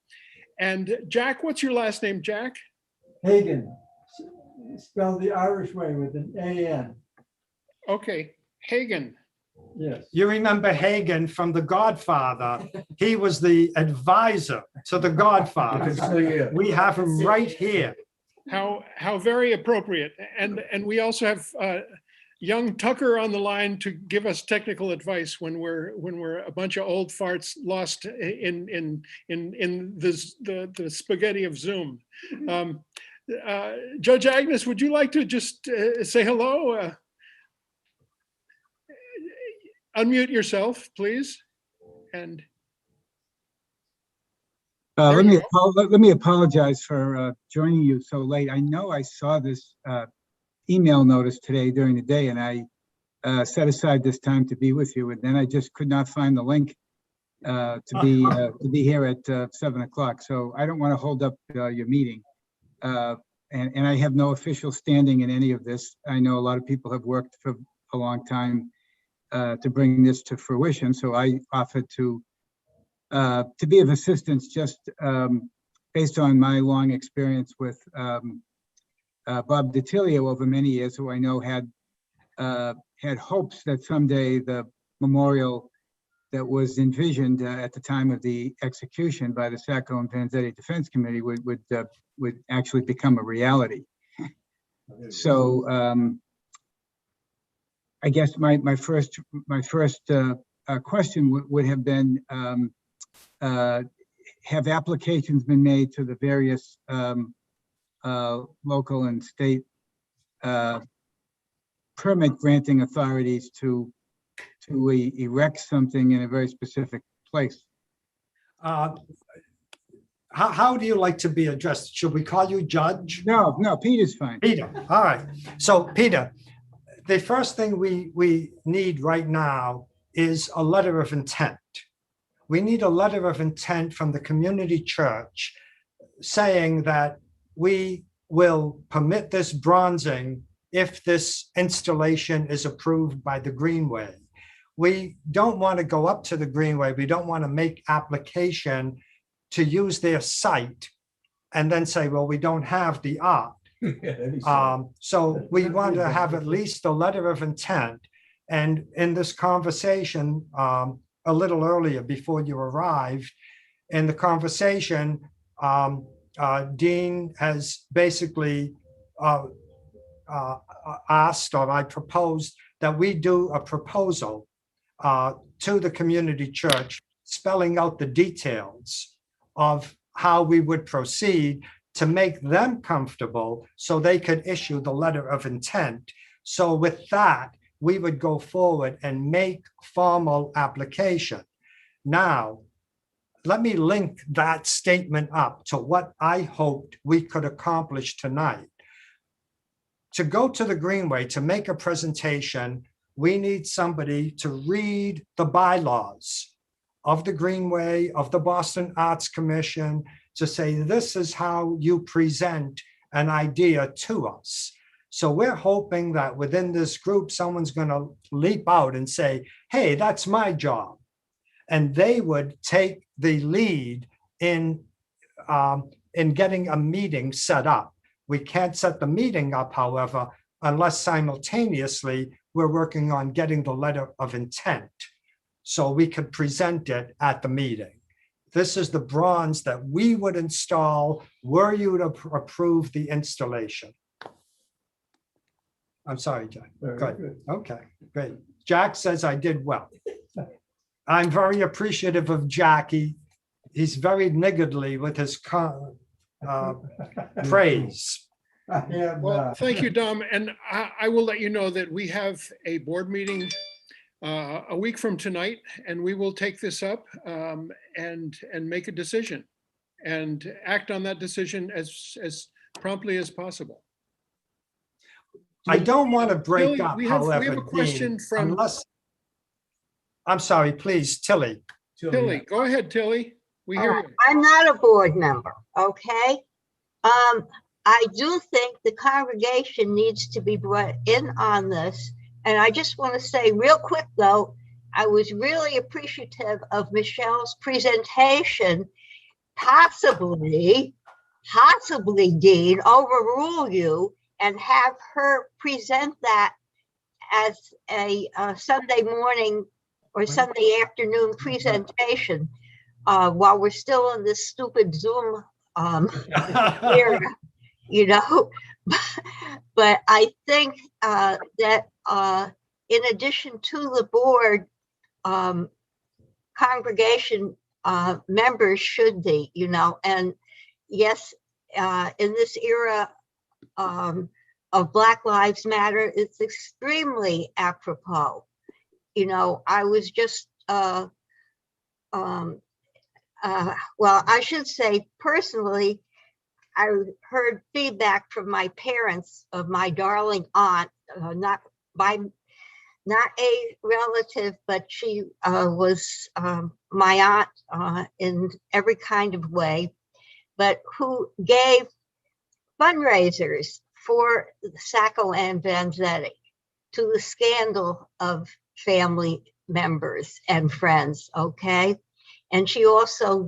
B: And Jack, what's your last name, Jack?
H: Hagen.
M: spelled the Irish way with an A-N.
B: Okay, Hagen.
M: Yes.
D: You remember Hagen from The Godfather. He was the advisor to The Godfather. We have him right here.
B: How very appropriate. And we also have young Tucker on the line to give us technical advice when we're a bunch of old farts lost in the spaghetti of Zoom. Judge Agnes, would you like to just say hello? Unmute yourself, please. And
N: let me apologize for joining you so late. I know I saw this email notice today during the day, and I set aside this time to be with you, and then I just could not find the link to be here at 7 o'clock. So I don't want to hold up your meeting, and I have no official standing in any of this. I know a lot of people have worked for a long time to bring this to fruition, so I offered to be of assistance just based on my long experience with Bob DiTilio over many years, who I know had hopes that someday the memorial that was envisioned at the time of the execution by the Sacco and Vanzetti Defense Committee would actually become a reality. So I guess my first question would have been, have applications been made to the various local and state permit granting authorities to erect something in a very specific place?
D: How do you like to be addressed? Should we call you Judge?
N: No, Peter's fine.
D: Peter, all right. So Peter, the first thing we need right now is a letter of intent. We need a letter of intent from the community church saying that we will permit this bronzing if this installation is approved by the Greenway. We don't want to go up to the Greenway. We don't want to make application to use their site and then say, well, we don't have the art. So we want to have at least a letter of intent. And in this conversation, a little earlier before you arrived, in the conversation, Dean has basically asked, or I proposed, that we do a proposal to the community church spelling out the details of how we would proceed to make them comfortable so they could issue the letter of intent. So with that, we would go forward and make formal application. Now, let me link that statement up to what I hoped we could accomplish tonight. To go to the Greenway, to make a presentation, we need somebody to read the bylaws of the Greenway, of the Boston Arts Commission, to say, this is how you present an idea to us. So we're hoping that within this group, someone's going to leap out and say, hey, that's my job. And they would take the lead in getting a meeting set up. We can't set the meeting up, however, unless simultaneously we're working on getting the letter of intent so we could present it at the meeting. This is the bronze that we would install were you to approve the installation. I'm sorry, Jack. Good. Okay, great. Jack says I did well. I'm very appreciative of Jack. He's very niggardly with his praise.
B: Well, thank you, Dom. And I will let you know that we have a board meeting a week from tonight, and we will take this up and make a decision and act on that decision as promptly as possible.
D: I don't want to break
B: Tilly,
D: up,
B: we have
D: however,
B: a question
D: Dean,
B: from
D: unless, I'm sorry, please, Tilly.
B: Tilly. Go ahead, Tilly. We hear you.
O: I'm not a board member, okay? I do think the congregation needs to be brought in on this. And I just want to say real quick, though, I was really appreciative of Michelle's presentation. Possibly, Dean, overrule you and have her present that as a Sunday morning or Sunday afternoon presentation while we're still in this stupid Zoom era, you know. But I think that in addition to the board, congregation members should be, you know, and yes, in this era of Black Lives Matter, it's extremely apropos. You know, I was just, well, I should say personally, I heard feedback from my parents of my darling aunt, not a relative, but she was my aunt in every kind of way, but who gave fundraisers for Sacco and Vanzetti to the scandal of family members and friends, okay? And she also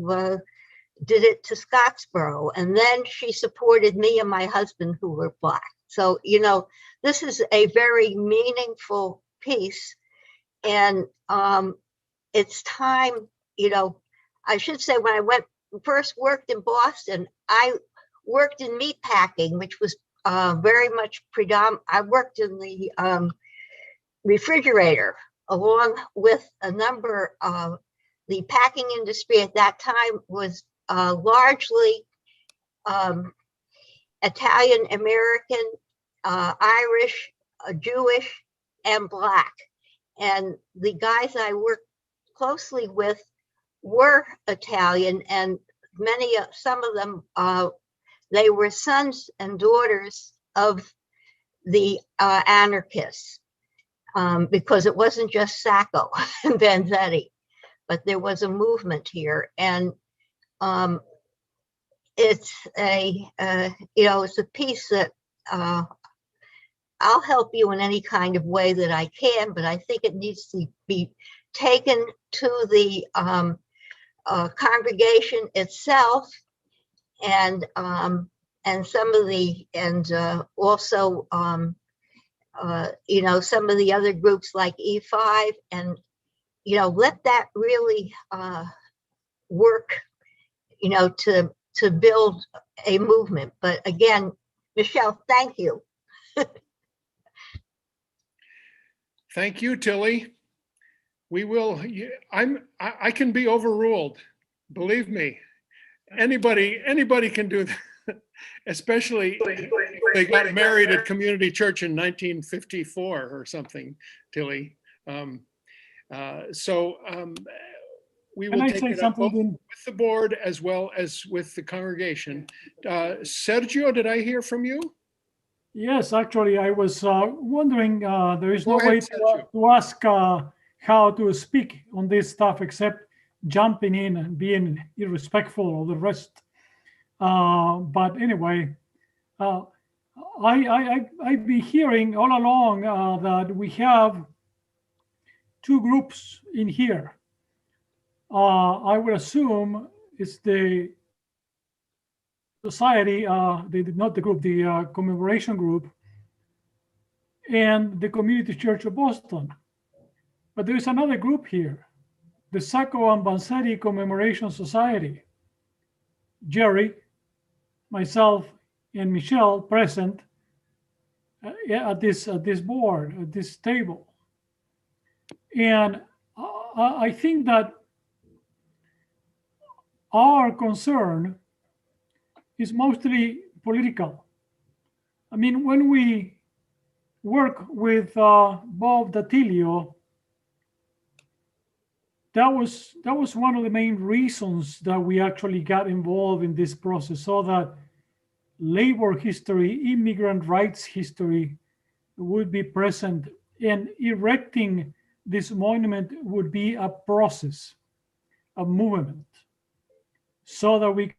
O: did it to Scottsboro. And then she supported me and my husband who were Black. So, you know, this is a very meaningful piece. And it's time, you know, I should say when I first worked in Boston, I worked in meat packing, which was very much predominant. I worked in the refrigerator along with a number of the packing industry at that time was largely Italian American, Irish, Jewish, and Black. And the guys I worked closely with were Italian, and some of them, they were sons and daughters of the anarchists, because it wasn't just Sacco and Vanzetti, but there was a movement here. And it's a, you know, it's a piece that I'll help you in any kind of way that I can, but I think it needs to be taken to the congregation itself, and some of the, and also, you know, some of the other groups like E5, and, you know, let that really work, you know, to build a movement. But again, Michelle, thank you.
B: Thank you, Tilly. We will, I can be overruled. Believe me, anybody can do that, especially if they got married at community church in 1954 or something, Tilly. We will take it up both with the board as well as with the congregation. Sergio, did I hear from you?
A: Yes, actually, I was wondering, there is no
B: Go ahead,
A: way to ask how to speak on this stuff except jumping in and being irrespectful of the rest. But anyway, I've been hearing all along that we have two groups in here. I would assume it's the society, not the group, the commemoration group, and the Community Church of Boston. But there is another group here, the Sacco and Vanzetti Commemoration Society. Jerry, myself, and Michelle present at this board, at this table. And I think that our concern is mostly political. I mean, when we work with Bob Datilio, that was one of the main reasons that we actually got involved in this process, so that labor history, immigrant rights history would be present, and erecting this monument would be a process, a movement, so that we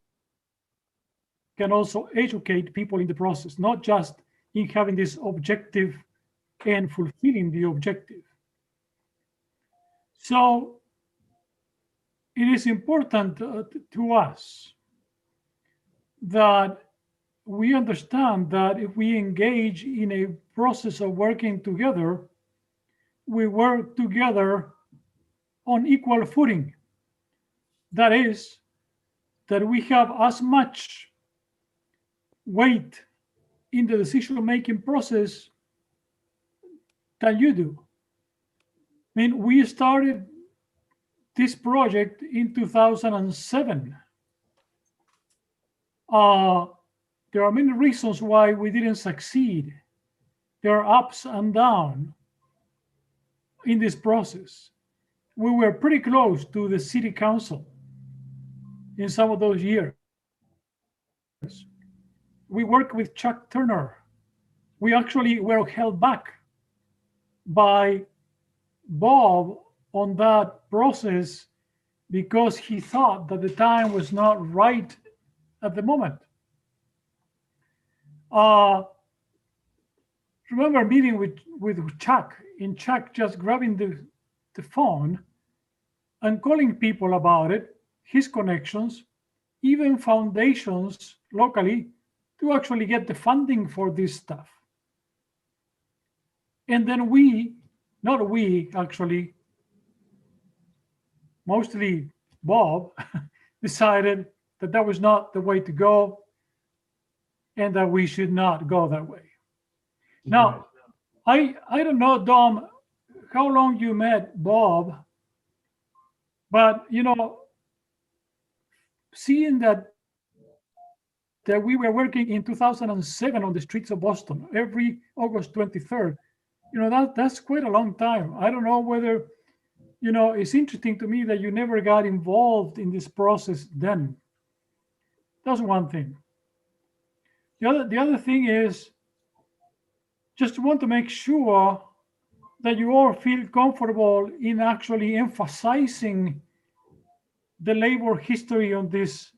A: can also educate people in the process, not just in having this objective and fulfilling the objective. So it is important to us that we understand that if we engage in a process of working together, we work together on equal footing. That is, that we have as much weight in the decision-making process than you do. I mean, we started this project in 2007. There are many reasons why we didn't succeed. There are ups and downs in this process. We were pretty close to the city council in some of those years. We worked with Chuck Turner. We actually were held back by Bob on that process because he thought that the time was not right at the moment. Remember meeting with Chuck, and Chuck just grabbing the phone and calling people about it, his connections, even foundations locally, to actually get the funding for this stuff. And then not we actually, mostly Bob, decided that that was not the way to go and that we should not go that way. Now, I don't know, Dom, how long you met Bob, but seeing that we were working in 2007 on the streets of Boston every August 23rd, that's quite a long time. I don't know whether, it's interesting to me that you never got involved in this process then. That's one thing. The other thing is, just want to make sure that you all feel comfortable in actually emphasizing the labor history on this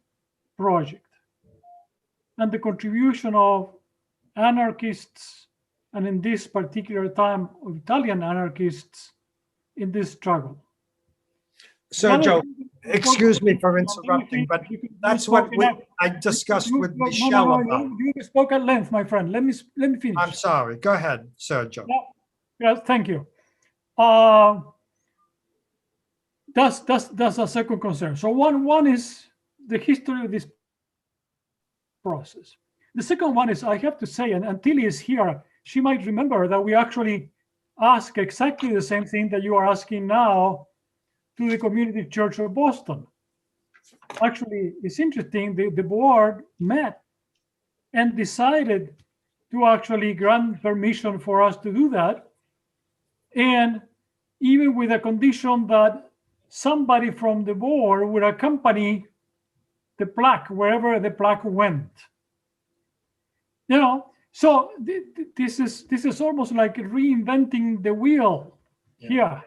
A: project and the contribution of anarchists, and in this particular time of Italian anarchists in this struggle.
D: Sergio, excuse me for interrupting, but that's what I discussed with Michelle about.
A: You spoke at length, my friend. Let me finish.
D: I'm sorry. Go ahead, Sergio.
A: Yeah, thank you. That's a second concern. So one is the history of this process. The second one is, I have to say, and Tilly is here, she might remember that we actually asked exactly the same thing that you are asking now to the Community Church of Boston. Actually, it's interesting, the board met and decided to actually grant permission for us to do that. And even with a condition that somebody from the board would accompany the plaque wherever the plaque went. So this is almost like reinventing the wheel here.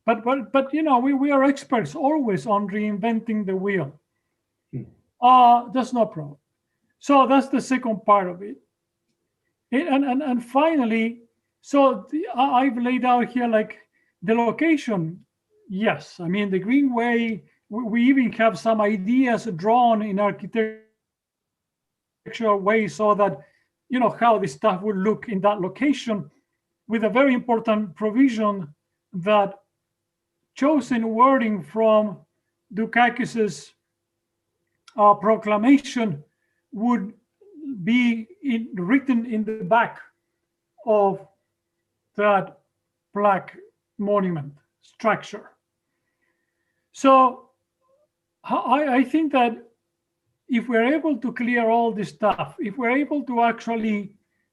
A: But we are experts always on reinventing the wheel. That's no problem. So that's the second part of it. And finally, so I've laid out here like the location. Yes, I mean the Greenway. We even have some ideas drawn in architectural way so that how the stuff would look in that location, with a very important provision that chosen wording from Dukakis's proclamation would be written in the back of that plaque monument structure. So I think that if we're able to clear all this stuff, if we're able to actually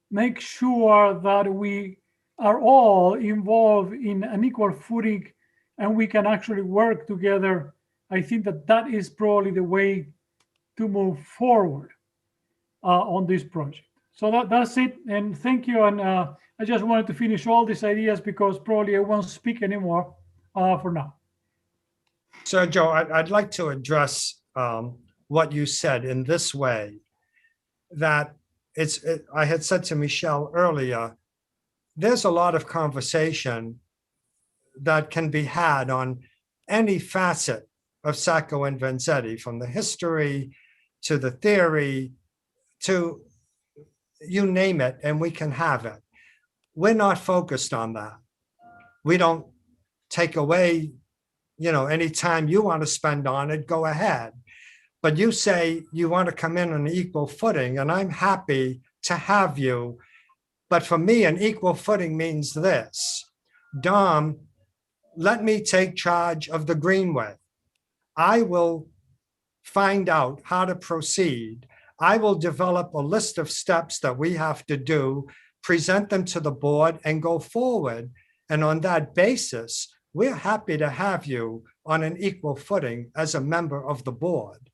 A: make sure that we are all involved in an equal footing and we can actually work together, I think that that is probably the way to move forward on this project. So that's it, and thank you. And I just wanted to finish all these ideas because probably I won't speak anymore for now.
D: Sergio, I'd like to address what you said in this way, that I had said to Michelle earlier, there's a lot of conversation that can be had on any facet of Sacco and Vanzetti, from the history to the theory to you name it, and we can have it. We're not focused on that. We don't take away, any time you want to spend on it, go ahead. But you say you want to come in on an equal footing, and I'm happy to have you. But for me, an equal footing means this. Dom, let me take charge of the Greenway. I will find out how to proceed. I will develop a list of steps that we have to do, present them to the board, and go forward. And on that basis, we're happy to have you on an equal footing as a member of the board.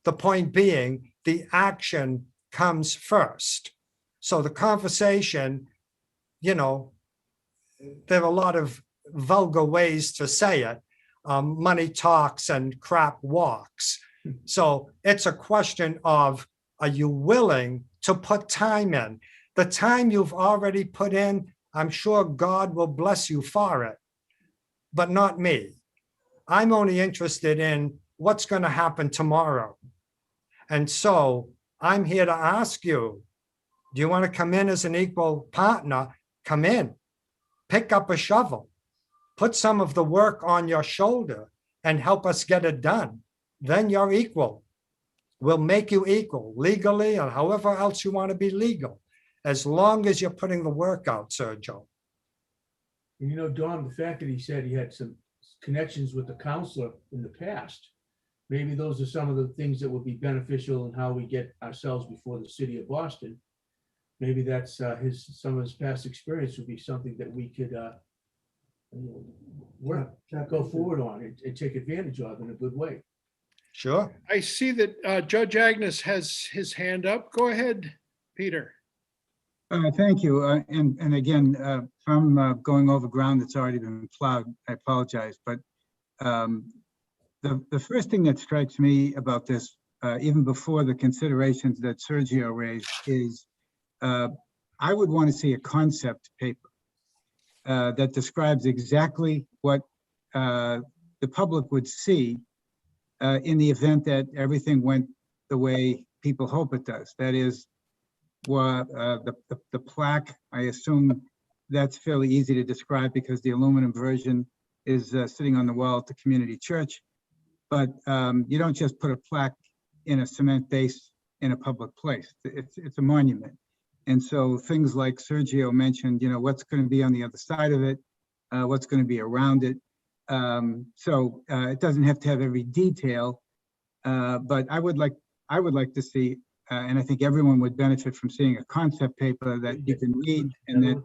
D: The point being, the action comes first. So the conversation, there are a lot of vulgar ways to say it. Money talks and crap walks. So it's a question of, are you willing to put time in? The time you've already put in, I'm sure God will bless you for it, but not me. I'm only interested in what's going to happen tomorrow. And so I'm here to ask you, do you want to come in as an equal partner? Come in, pick up a shovel, put some of the work on your shoulder and help us get it done. Then you're equal. We'll make you equal legally or however else you want to be legal, as long as you're putting the work out, Sergio.
H: And Don, the fact that he said he had some connections with the counselor in the past, maybe those are some of the things that would be beneficial in how we get ourselves before the city of Boston. Maybe that's some of his past experience would be something that we could go forward on and take advantage of in a good way.
D: Sure.
B: I see that Judge Agnes has his hand up. Go ahead, Peter.
N: Thank you. And again, if I'm going over ground that's already been plowed, I apologize. But the first thing that strikes me about this, even before the considerations that Sergio raised, is I would want to see a concept paper that describes exactly what the public would see in the event that everything went the way people hope it does. That is, the plaque, I assume that's fairly easy to describe because the aluminum version is sitting on the wall at the community church. But you don't just put a plaque in a cement base in a public place. It's a monument. And so things like Sergio mentioned, what's going to be on the other side of it, what's going to be around it. So it doesn't have to have every detail, but I would like to see, and I think everyone would benefit from seeing a concept paper that you can read and that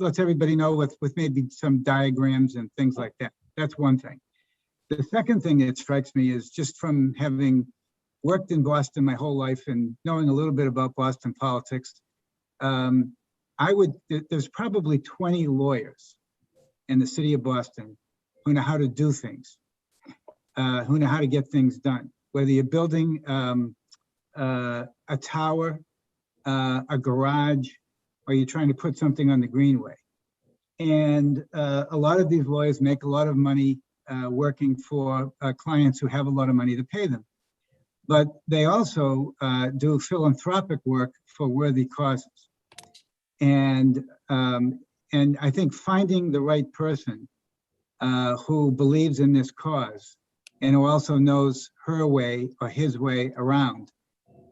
N: lets everybody know with maybe some diagrams and things like that. That's one thing. The second thing that strikes me is just from having worked in Boston my whole life and knowing a little bit about Boston politics, there's probably 20 lawyers in the city of Boston who know how to do things, who know how to get things done. Whether you're building a tower, a garage, or you're trying to put something on the Greenway. And a lot of these lawyers make a lot of money working for clients who have a lot of money to pay them. But they also do philanthropic work for worthy causes. And I think finding the right person who believes in this cause and who also knows her way or his way around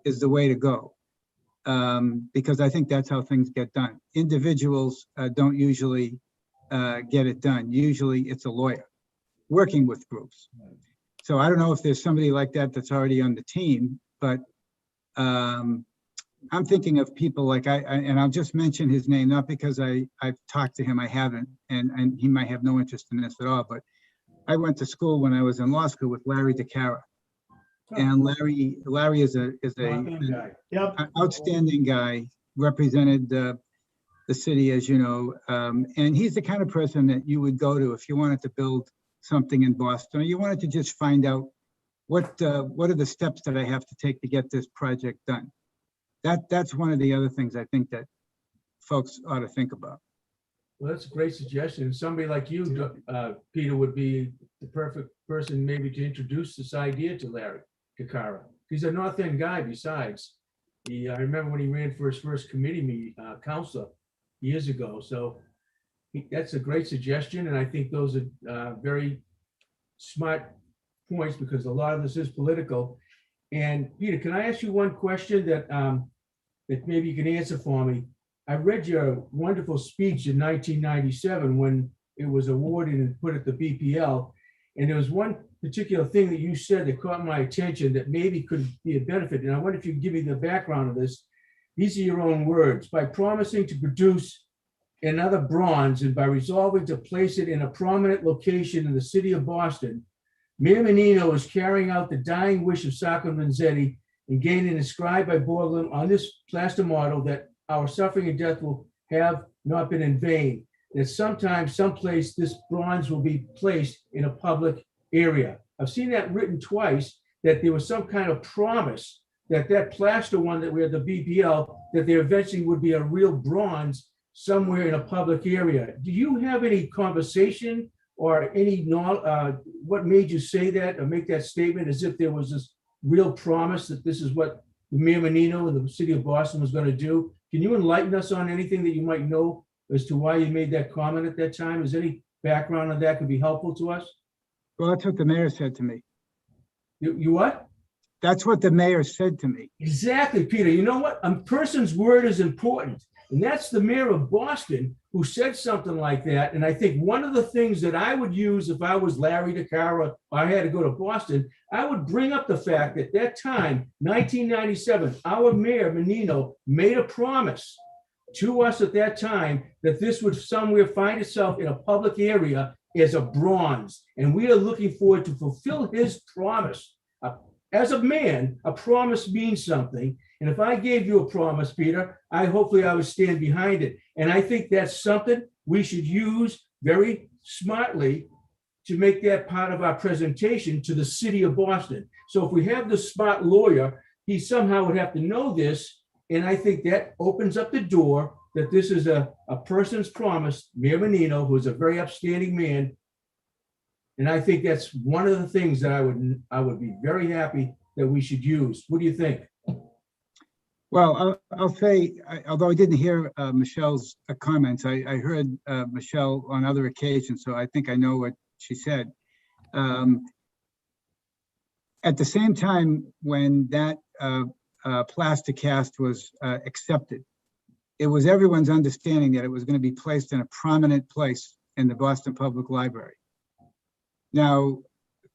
N: is the way to go. Because I think that's how things get done. Individuals don't usually get it done. Usually it's a lawyer working with groups. So I don't know if there's somebody like that that's already on the team, but I'm thinking of people like and I'll just mention his name, not because I've talked to him, I haven't, and he might have no interest in this at all, but I went to school when I was in law school with Larry DeCara. And Larry is an outstanding guy, represented the city, as you know, and he's the kind of person that you would go to if you wanted to build something in Boston, or you wanted to just find out what are the steps that I have to take to get this project done. That's one of the other things I think that folks ought to think about.
H: Well, that's a great suggestion. Somebody like you, Peter, would be the perfect person maybe to introduce this idea to Larry DeCara. He's a North End guy besides. I remember when he ran for his first committee meeting, council years ago. So that's a great suggestion. And I think those are very smart points because a lot of this is political. And Peter, can I ask you one question that maybe you can answer for me? I read your wonderful speech in 1997 when it was awarded and put at the BPL. And there was one particular thing that you said that caught my attention that maybe could be a benefit. And I wonder if you could give me the background of this. These are your own words. By promising to produce another bronze and by resolving to place it in a prominent location in the city of Boston, Mayor Menino is carrying out the dying wish of Sacco and Vanzetti and gaining inscribed by Borglum on this plaster model that our suffering and death will have not been in vain. That sometime, someplace, this bronze will be placed in a public area. I've seen that written twice, that there was some kind of promise that that plaster one that we had the BPL, that there eventually would be a real bronze somewhere in a public area. Do you have any conversation or any, what made you say that or make that statement as if there was this real promise that this is what Mayor Menino and the city of Boston was going to do? Can you enlighten us on anything that you might know as to why you made that comment at that time? Is any background on that could be helpful to us?
N: Well, that's what the mayor said to me.
H: You what?
N: That's what the mayor said to me.
H: Exactly, Peter. You know what? A person's word is important. And that's the mayor of Boston who said something like that. And I think one of the things that I would use if I was Larry DeCara or I had to go to Boston, I would bring up the fact that that time, 1997, our mayor Menino made a promise to us at that time that this would somewhere find itself in a public area as a bronze. And we are looking forward to fulfill his promise. As a man, a promise means something. And if I gave you a promise, Peter, hopefully I would stand behind it. And I think that's something we should use very smartly to make that part of our presentation to the city of Boston. So if we have the smart lawyer, he somehow would have to know this. And I think that opens up the door that this is a person's promise, Mayor Menino, who is a very upstanding man. And I think that's one of the things that I would be very happy that we should use. What do you think?
N: Well, I'll say, although I didn't hear Michelle's comments, I heard Michelle on other occasions, so I think I know what she said. At the same time, when that plaster cast was accepted, it was everyone's understanding that it was going to be placed in a prominent place in the Boston Public Library. Now,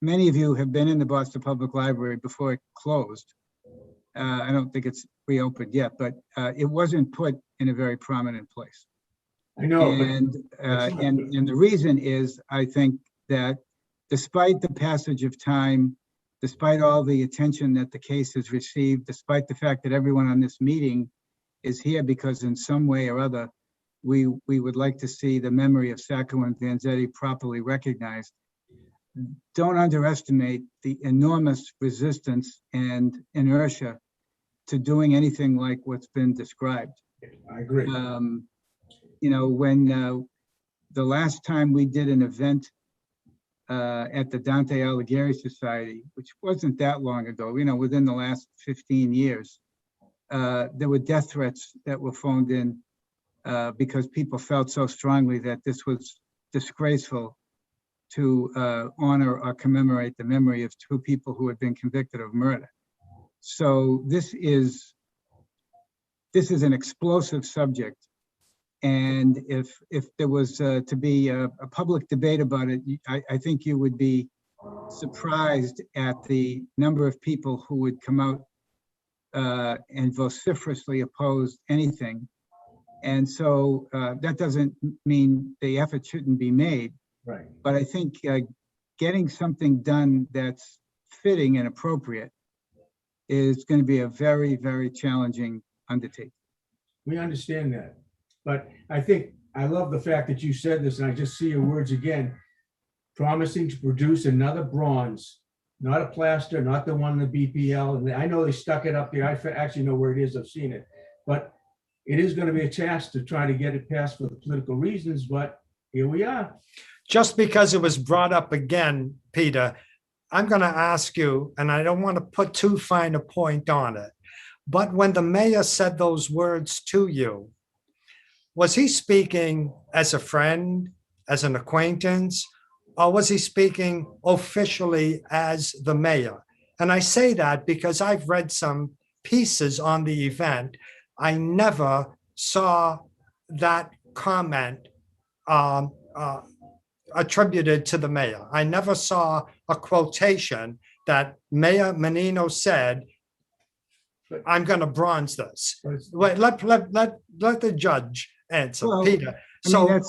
N: many of you have been in the Boston Public Library before it closed. I don't think it's reopened yet, but it wasn't put in a very prominent place.
H: I know.
N: And the reason is, I think that despite the passage of time, despite all the attention that the case has received, despite the fact that everyone on this meeting is here because in some way or other, we would like to see the memory of Sacco and Vanzetti properly recognized. Don't underestimate the enormous resistance and inertia to doing anything like what's been described.
H: I agree.
N: You know, when the last time we did an event at the Dante Alighieri Society, which wasn't that long ago, you know, within the last 15 years, there were death threats that were phoned in because people felt so strongly that this was disgraceful to honor or commemorate the memory of two people who had been convicted of murder. So this is an explosive subject. And if there was to be a public debate about it, I think you would be surprised at the number of people who would come out and vociferously oppose anything. And so that doesn't mean the effort shouldn't be made.
H: Right.
N: But I think getting something done that's fitting and appropriate is going to be a very, very challenging undertaking.
H: We understand that. But I think I love the fact that you said this, and I just see your words again, promising to produce another bronze, not a plaster, not the one in the BPL. And I know they stuck it up there. I actually know where it is. I've seen it. But it is going to be a task to try to get it passed for the political reasons. But here we are.
D: Just because it was brought up again, Peter, I'm going to ask you, and I don't want to put too fine a point on it, But when the mayor said those words to you, was he speaking as a friend, as an acquaintance, or was he speaking officially as the mayor? And I say that because I've read some pieces on the event. I never saw that comment attributed to the mayor. I never saw a quotation that Mayor Menino said, I'm going to bronze this. Wait, let the judge answer,
N: Well,
D: Peter.
N: I
D: So
N: mean,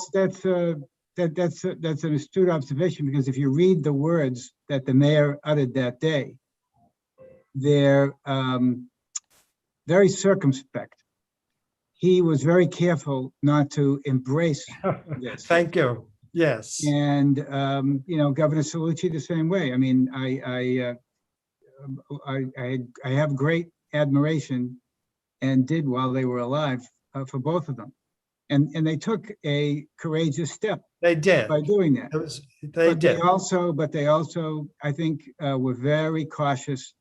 N: that's an astute observation, because if you read the words that the mayor uttered that day, they're very circumspect. He was very careful not to embrace this.
D: thank you. Yes.
N: And Governor Salucci the same way. I mean, I have great admiration, and did while they were alive, for both of them. And they took a courageous step.
D: They did.
N: By doing that.
D: They
N: but
D: did.
N: They also, I think, were very cautious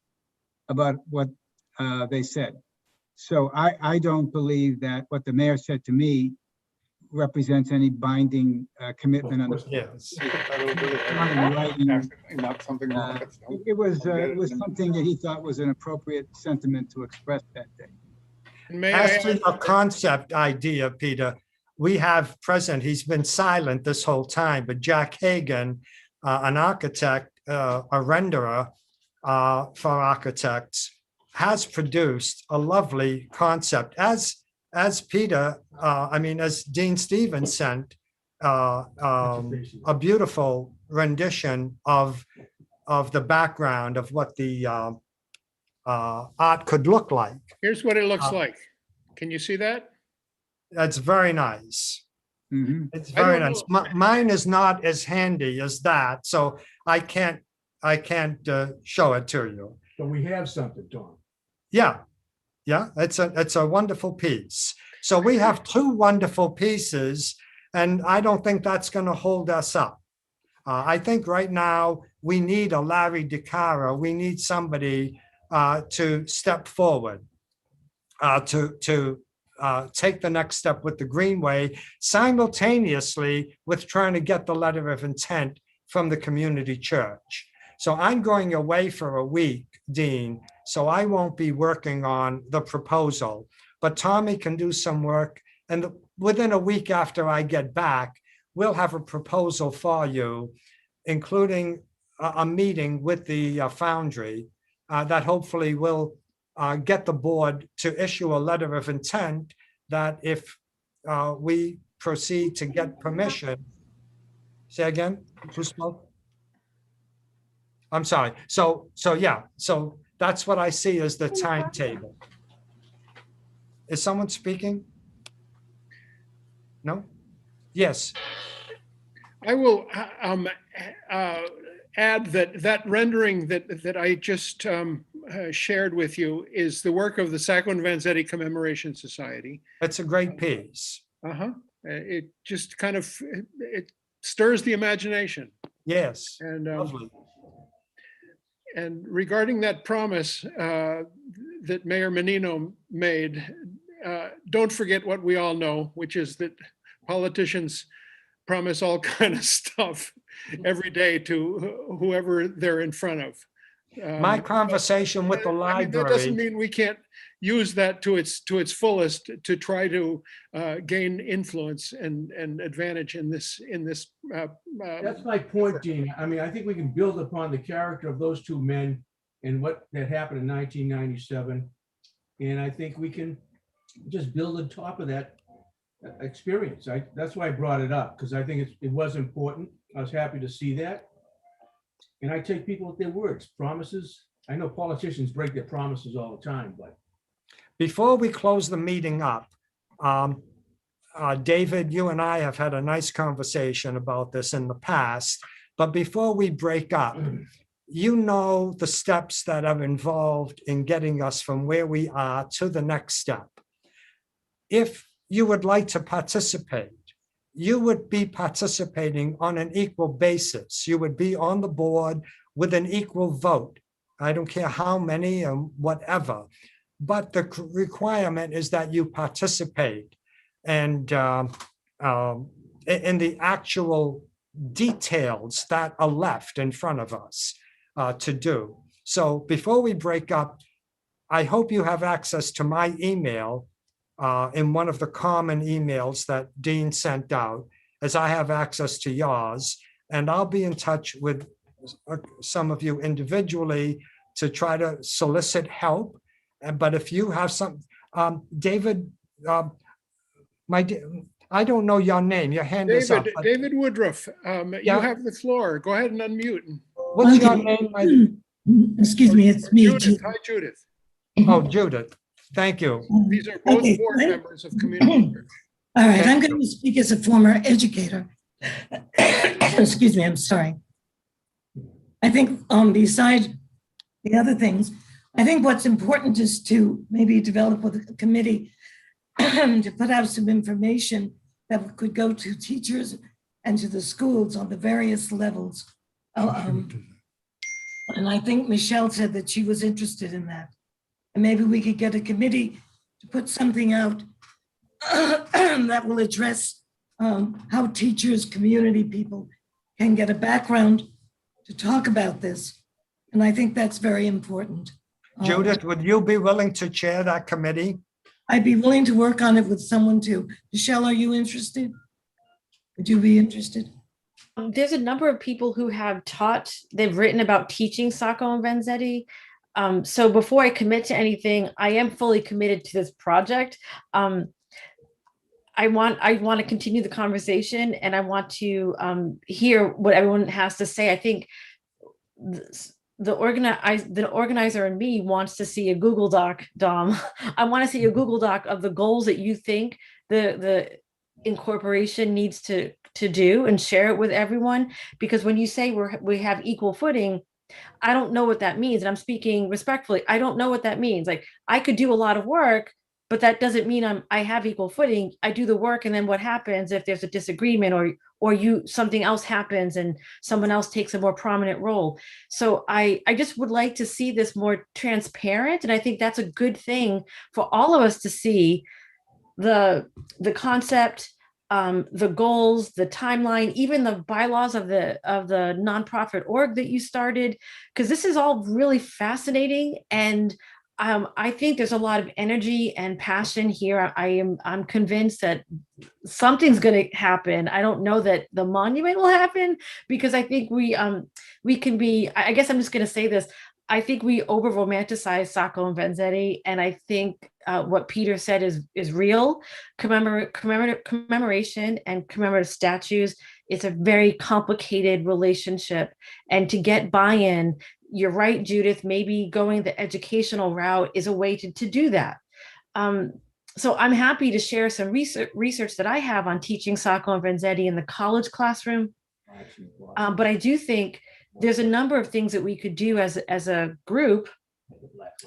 N: about what they said. So I don't believe that what the mayor said to me represents any binding commitment on the.
D: Yes.
F: Not something wrong.
N: It was something that he thought was an appropriate sentiment to express that day.
D: As to your concept idea, Peter, we have present, he's been silent this whole time, but Jack Hagan, an architect, a renderer for architects, has produced a lovely concept. As Peter, as Dean Stevens sent a beautiful rendition of the background of what the art could look like.
B: Here's what it looks like. Can you see that?
D: That's very nice.
N: Mm-hmm.
D: It's very nice. Mine is not as handy as that, so I can't show it to you.
H: But we have something, Tom.
D: Yeah, it's a wonderful piece. So we have two wonderful pieces, and I don't think that's going to hold us up. I think right now we need a Larry DeCara. We need somebody to step forward, to take the next step with the Greenway, simultaneously with trying to get the letter of intent from the community church. So I'm going away for a week, Dean, so I won't be working on the proposal, but Tommy can do some work. And within a week after I get back, we'll have a proposal for you, including a meeting with the foundry that hopefully will get the board to issue a letter of intent that if we proceed to get permission. Say again, who spoke? I'm sorry. So that's what I see as the timetable. Is someone speaking? No? Yes.
B: I will add that rendering that I just shared with you is the work of the Sacco and Vanzetti Commemoration Society.
D: It's a great piece.
B: It just kind of, it stirs the imagination.
D: Yes,
B: and
D: lovely.
B: And regarding that promise that Mayor Menino made, don't forget what we all know, which is that politicians promise all kind of stuff every day to whoever they're in front of.
D: My conversation with the library.
B: That doesn't mean we can't use that to its fullest to try to gain influence and advantage in this.
H: That's my point, Dean. I mean, I think we can build upon the character of those two men and what that happened in 1997, and I think we can just build on top of that experience. That's why I brought it up, because I think it was important. I was happy to see that. And I take people at their words, promises. I know politicians break their promises all the time, but.
D: Before we close the meeting up, David, you and I have had a nice conversation about this in the past, but before we break up, you know the steps that are involved in getting us from where we are to the next step. If you would like to participate, you would be participating on an equal basis. You would be on the board with an equal vote. I don't care how many or whatever. but the requirement is that you participate and in the actual details that are left in front of us to do. So before we break up, I hope you have access to my email in one of the common emails that Dean sent out, as I have access to yours. And I'll be in touch with some of you individually to try to solicit help. But if you have some, David, I don't know your name. Your hand is up.
B: David Woodruff, you
D: Yeah.
B: have the floor. Go ahead and unmute.
D: What's your name?
P: Excuse me, it's me.
B: Judith. Hi, Judith.
D: Oh, Judith. Thank you.
B: These are both
P: Okay.
B: board members of community.
P: All right, I'm going to speak as a former educator. Excuse me, I'm sorry. I think besides the other things, I think what's important is to maybe develop with a committee to put out some information that could go to teachers and to the schools on the various levels. And I think Michelle said that she was interested in that. And maybe we could get a committee to put something out that will address how teachers, community people can get a background to talk about this. And I think that's very important.
D: Judith, would you be willing to chair that committee?
P: I'd be willing to work on it with someone too. Michelle, are you interested? Would you be interested?
G: There's a number of people who have taught, they've written about teaching Sacco and Vanzetti. So before I commit to anything, I am fully committed to this project. I want to continue the conversation, and I want to hear what everyone has to say. I think the organizer in me wants to see a Google Doc, Dom. I want to see a Google Doc of the goals that you think the incorporation needs to do, and share it with everyone. Because when you say we have equal footing, I don't know what that means. And I'm speaking respectfully. I don't know what that means. Like, I could do a lot of work, but that doesn't mean I have equal footing. I do the work, and then what happens if there's a disagreement or something else happens and someone else takes a more prominent role? So I just would like to see this more transparent. And I think that's a good thing for all of us to see the concept, the goals, the timeline, even the bylaws of the nonprofit org that you started, because this is all really fascinating. And I think there's a lot of energy and passion here. I'm convinced that something's going to happen. I don't know that the monument will happen, because I think we can be, I guess I'm just going to say this. I think we over romanticize Sacco and Vanzetti, and I think what Peter said is real. Commemoration and commemorative statues, it's a very complicated relationship, and to get buy-in, you're right, Judith, maybe going the educational route is a way to do that. So I'm happy to share some research that I have on teaching Sacco and Vanzetti in the college classroom. But I do think there's a number of things that we could do as a group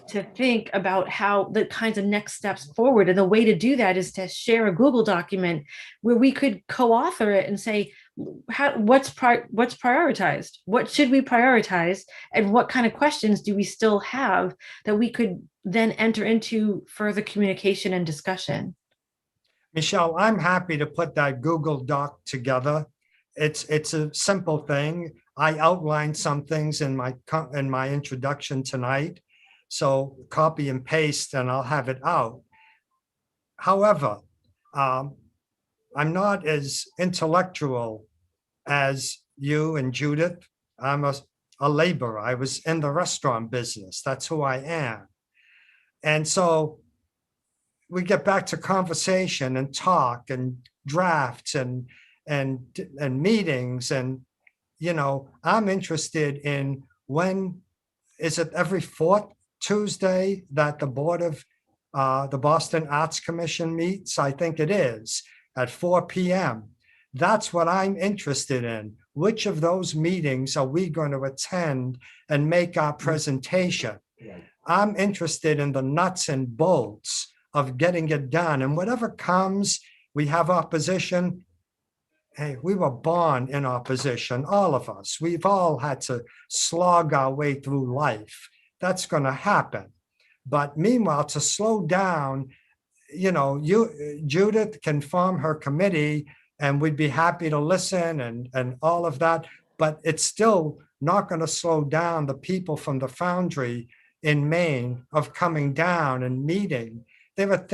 G: to think about how the kinds of next steps forward. And the way to do that is to share a Google document where we could co-author it and say, what's prioritized? What should we prioritize? And what kind of questions do we still have that we could then enter into further communication and discussion?
D: Michelle, I'm happy to put that Google Doc together. It's a simple thing. I outlined some things in my introduction tonight. So copy and paste, and I'll have it out. However, I'm not as intellectual as you and Judith. I'm a laborer. I was in the restaurant business. That's who I am. And so we get back to conversation and talk and drafts and meetings. And, you know, I'm interested in when, is it every fourth Tuesday that the board of the Boston Arts Commission meets? I think it is at 4 p.m. That's what I'm interested in. Which of those meetings are we going to attend and make our presentation? I'm interested in the nuts and bolts of getting it done. And whatever comes, we have opposition. Hey, we were born in opposition, all of us. We've all had to slog our way through life. That's going to happen. But meanwhile, to slow down, Judith can form her committee and we'd be happy to listen and all of that, but it's still not going to slow down the people from the foundry in Maine of coming down and meeting. There are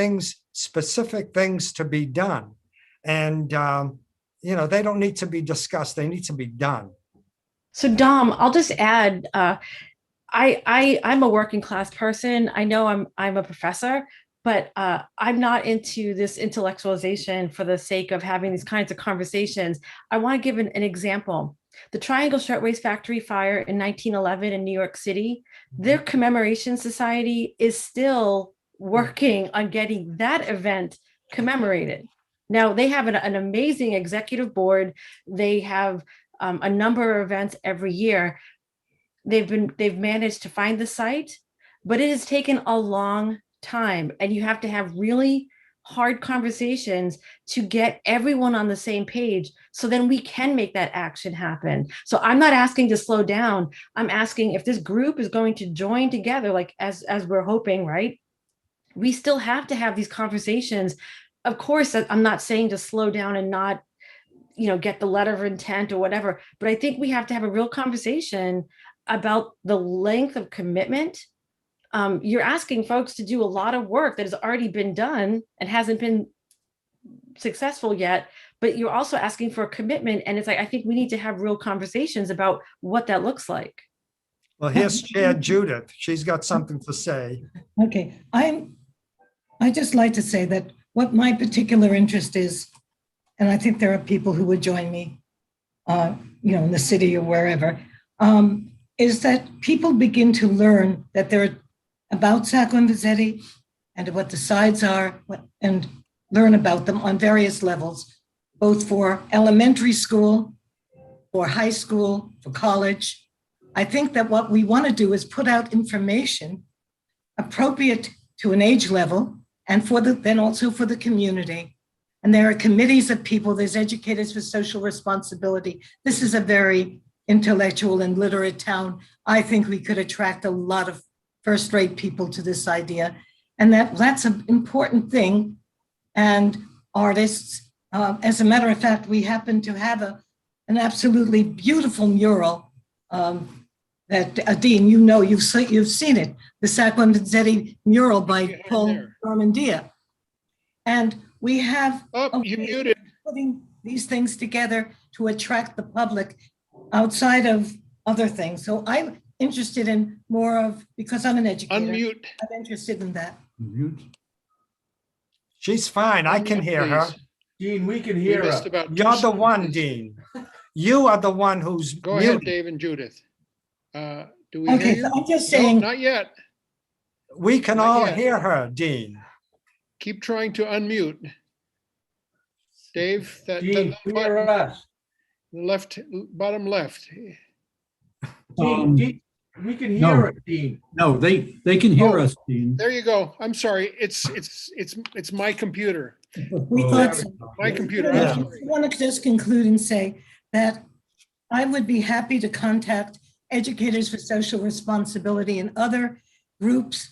D: specific things to be done. And, they don't need to be discussed. They need to be done.
G: So Dom, I'll just add, I'm a working class person. I know I'm a professor, but I'm not into this intellectualization for the sake of having these kinds of conversations. I want to give an example. The Triangle Shirtwaist Factory fire in 1911 in New York City, their Commemoration Society is still working on getting that event commemorated. Now, they have an amazing executive board. They have a number of events every year. They've managed to find the site, but it has taken a long time, and you have to have really hard conversations to get everyone on the same page, so then we can make that action happen. So I'm not asking to slow down. I'm asking if this group is going to join together, like as we're hoping, right? We still have to have these conversations. Of course, I'm not saying to slow down and not, get the letter of intent or whatever, but I think we have to have a real conversation about the length of commitment. You're asking folks to do a lot of work that has already been done and hasn't been successful yet, but you're also asking for a commitment. And it's like, I think we need to have real conversations about what that looks like.
D: Well, here's Chair Judith. She's got something to say.
P: Okay, I just like to say that what my particular interest is, and I think there are people who would join me, in the city or wherever, is that people begin to learn that they're about Sacco and Vanzetti and what the sides are, and learn about them on various levels, both for elementary school, for high school, for college. I think that what we want to do is put out information appropriate to an age level and then also for the community. And there are committees of people, there's Educators for Social Responsibility. This is a very intellectual and literate town. I think we could attract a lot of first-rate people to this idea. And that's an important thing. And artists, as a matter of fact, we happen to have an absolutely beautiful mural that, Dean, you've seen it, the Sacco and Vanzetti mural by Paul Normandia. And we have
B: you muted.
P: Putting these things together to attract the public outside of other things. So I'm interested in more of, because I'm an educator.
B: Unmute.
P: I'm interested in that.
E: Mute.
D: She's fine. I can hear her.
H: Dean, we can hear her.
D: You're the one, Dean. You are the one who's
B: Go
D: muted.
B: ahead, Dave and Judith. Do we
P: Okay,
B: hear you?
P: so I'm just saying.
B: No, not yet.
D: We can
B: Not
D: all
B: yet.
D: hear her, Dean.
B: Keep trying to unmute. Dave, that
H: Dean, hear us.
B: bottom left.
H: Dean, we can hear it, Dean.
E: No, they can hear us, Dean.
B: There you go. I'm sorry. It's my computer.
P: We thought so.
B: My computer.
P: I
B: I'm sorry.
P: want to just conclude and say that I would be happy to contact Educators for Social Responsibility and other groups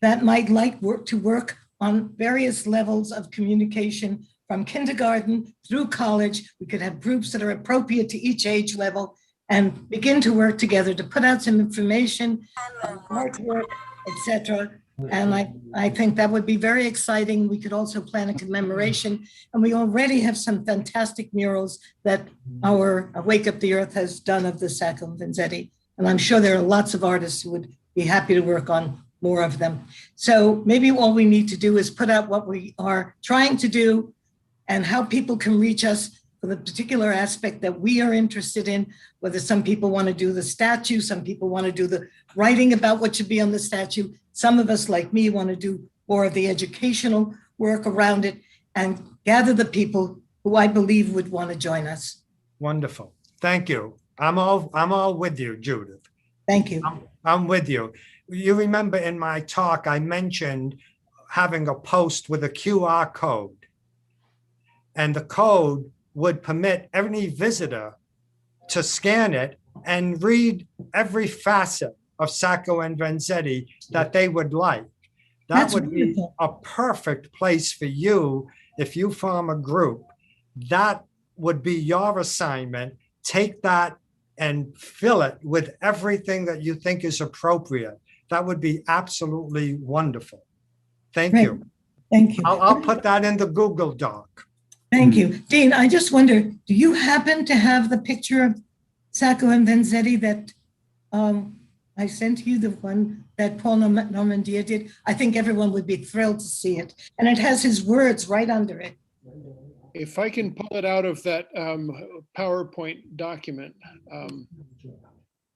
P: that might like to work on various levels of communication from kindergarten through college. We could have groups that are appropriate to each age level and begin to work together to put out some information, artwork, etc. And I think that would be very exciting. We could also plan a commemoration. And we already have some fantastic murals that our Wake Up the Earth has done of the Sacco and Vanzetti. And I'm sure there are lots of artists who would be happy to work on more of them. So maybe all we need to do is put out what we are trying to do and how people can reach us for the particular aspect that we are interested in, whether some people want to do the statue, some people want to do the writing about what should be on the statue. Some of us, like me, want to do more of the educational work around it and gather the people who I believe would want to join us.
D: Wonderful. Thank you. I'm all with you, Judith.
P: Thank you.
D: I'm with you. You remember in my talk, I mentioned having a post with a QR code. And the code would permit any visitor to scan it and read every facet of Sacco and Vanzetti that they would like. That
P: That's
D: would be
P: wonderful.
D: a perfect place for you if you form a group. That would be your assignment. Take that and fill it with everything that you think is appropriate. That would be absolutely wonderful. Thank
P: Great.
D: you.
P: Thank you.
D: I'll put that in the Google Doc.
P: Thank you. Dean, I just wonder, do you happen to have the picture of Sacco and Vanzetti that I sent you, the one that Paul Normandia did? I think everyone would be thrilled to see it. And it has his words right under it.
B: If I can pull it out of that PowerPoint document,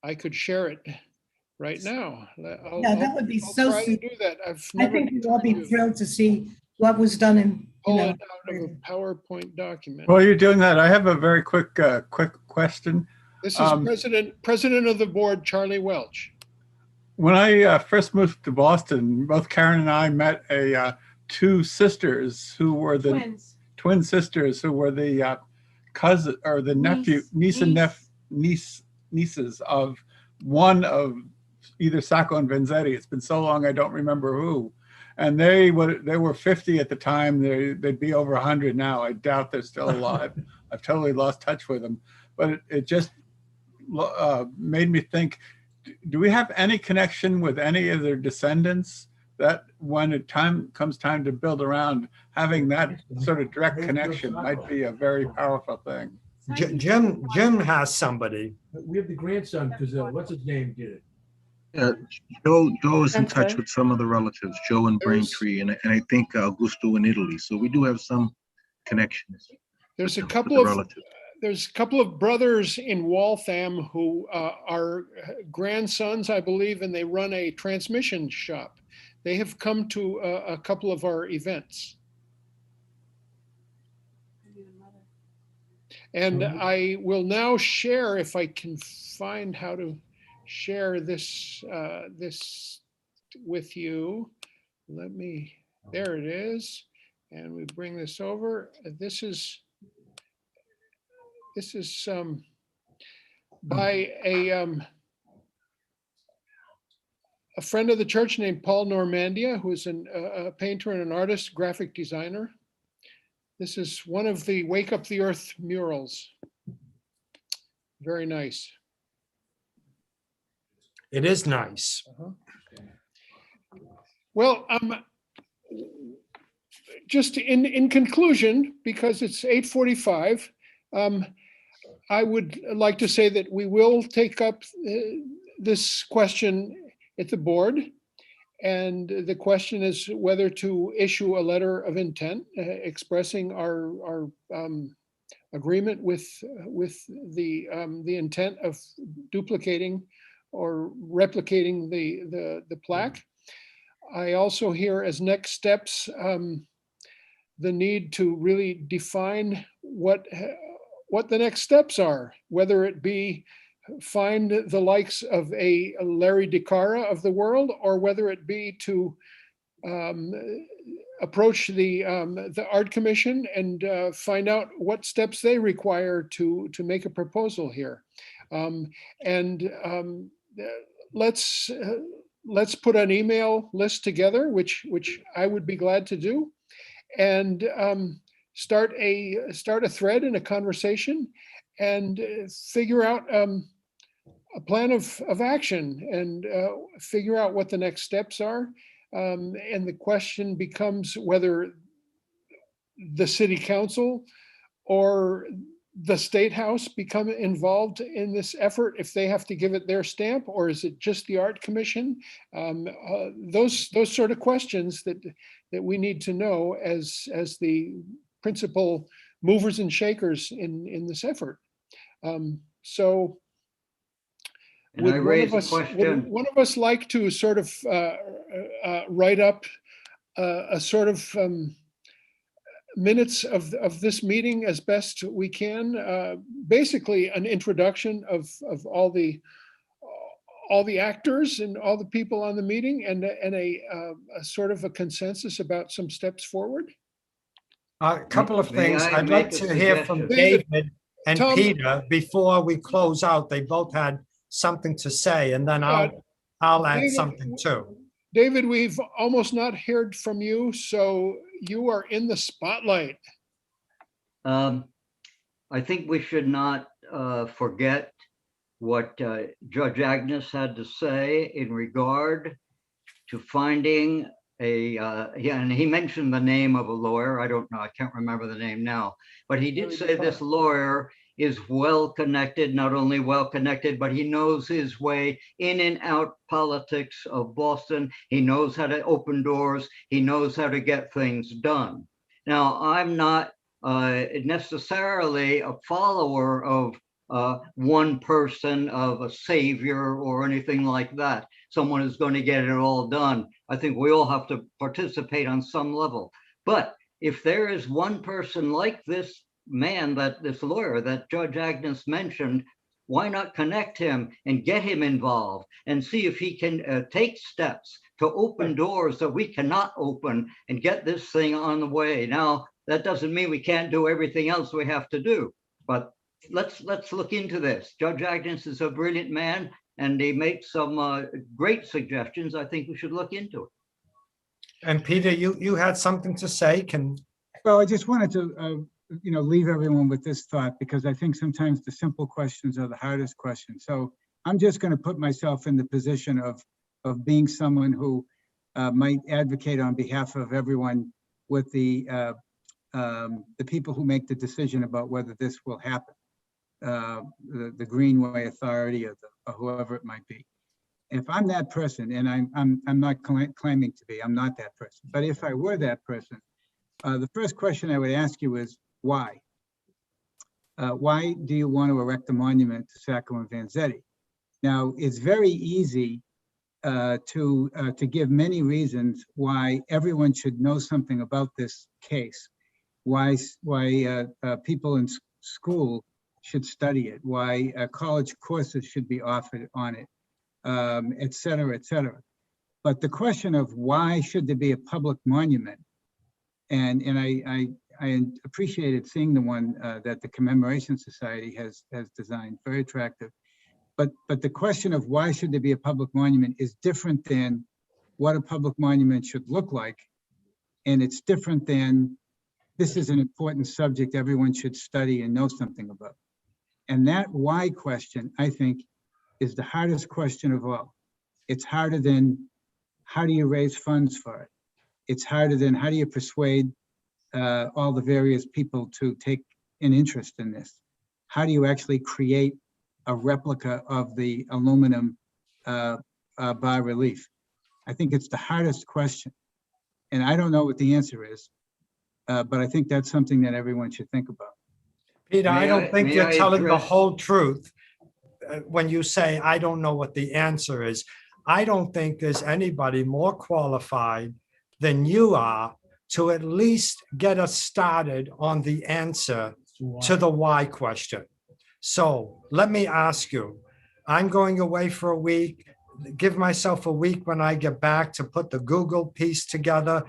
B: I could share it right now.
P: Yeah, that would be
B: I'll
P: so
B: try to
P: sweet.
B: do that.
P: I think we'd all be thrilled to see what was done in,
B: pull it out of a PowerPoint document.
F: While you're doing that, I have a very quick question.
B: This is President of the board, Charlie Welch.
F: When I first moved to Boston, both Karen and I met two sisters who were the twin sisters who were the cousin or the nieces of one of either Sacco and Vanzetti. It's been so long I don't remember who. And they were 50 at the time. They'd be over 100 now. I doubt they're still alive. I've totally lost touch with them. But it just made me think, do we have any connection with any of their descendants that when it comes time to build around, having that sort of direct connection might be a very powerful thing?
D: Jim has somebody.
H: We have the grandson, because what's his name did it.
I: Joe is in touch with some of the relatives, Joe in Braintree, and I think Augusto in Italy. So we do have some connections.
B: There's a couple of brothers in Waltham who are grandsons, I believe, and they run a transmission shop. They have come to a couple of our events. And I will now share, if I can find how to share this this with you. There it is. And we bring this over. This is by a friend of the church named Paul Normandia, who is a painter and an artist, graphic designer. This is one of the Wake Up the Earth murals. Very nice.
D: It is nice.
B: Well, just in conclusion, because it's 8:45, I would like to say that we will take up this question at the board. And the question is whether to issue a letter of intent expressing our agreement with the intent of duplicating or replicating the plaque. I also hear as next steps the need to really define what the next steps are, whether it be find the likes of a Larry DeCara of the world, or whether it be to approach the Art Commission and find out what steps they require to make a proposal here. Let's put an email list together, which I would be glad to do, and start a thread and a conversation, and figure out a plan of action, and figure out what the next steps are. And the question becomes whether the city council or the State House become involved in this effort, if they have to give it their stamp, or is it just the Art Commission? Those sort of questions that we need to know as the principal movers and shakers in this effort. So would one of us like to sort of write up a sort of minutes of this meeting as best we can? Basically an introduction of all the actors and all the people on the meeting, and a sort of a consensus about some steps forward.
D: A couple of things. I'd like to hear from David and
B: Tom,
D: Peter before we close out. They both had something to say, and then I'll add
B: David,
D: something too.
B: David, we've almost not heard from you, so you are in the spotlight.
Q: I think we should not forget what Judge Agnes had to say in regard to finding and he mentioned the name of a lawyer. I don't know, I can't remember the name now, but he did say this lawyer is well connected, not only well connected, but he knows his way in and out politics of Boston. He knows how to open doors. He knows how to get things done. Now, I'm not necessarily a follower of one person, of a savior or anything like that. Someone is going to get it all done. I think we all have to participate on some level. But if there is one person like this man, this lawyer that Judge Agnes mentioned, why not connect him and get him involved and see if he can take steps to open doors that we cannot open and get this thing on the way. Now, that doesn't mean we can't do everything else we have to do, but let's look into this. Judge Agnes is a brilliant man, and he makes some great suggestions. I think we should look into it.
D: And Peter, you had something to say?
N: Well, I just wanted to, leave everyone with this thought, because I think sometimes the simple questions are the hardest questions. So I'm just going to put myself in the position of being someone who might advocate on behalf of everyone with the people who make the decision about whether this will happen, the Greenway Authority or whoever it might be. If I'm that person, and I'm not claiming to be, I'm not that person, but if I were that person, the first question I would ask you is why? Why do you want to erect a monument to Sacco and Vanzetti? Now, it's very easy to give many reasons why everyone should know something about this case, why people in school should study it, why college courses should be offered on it, et cetera, et cetera. But the question of why should there be a public monument, and I appreciated seeing the one that the Commemoration Society has designed, very attractive. But the question of why should there be a public monument is different than what a public monument should look like. And it's different than, this is an important subject everyone should study and know something about. And that why question, I think, is the hardest question of all. It's harder than how do you raise funds for it? It's harder than how do you persuade all the various people to take an interest in this? How do you actually create a replica of the aluminum bas relief? I think it's the hardest question. And I don't know what the answer is, but I think that's something that everyone should think about.
D: Peter, I don't think you're telling the whole truth when you say, I don't know what the answer is. I don't think there's anybody more qualified than you are to at least get us started on the answer to the why question. So let me ask you, I'm going away for a week, give myself a week when I get back to put the Google piece together.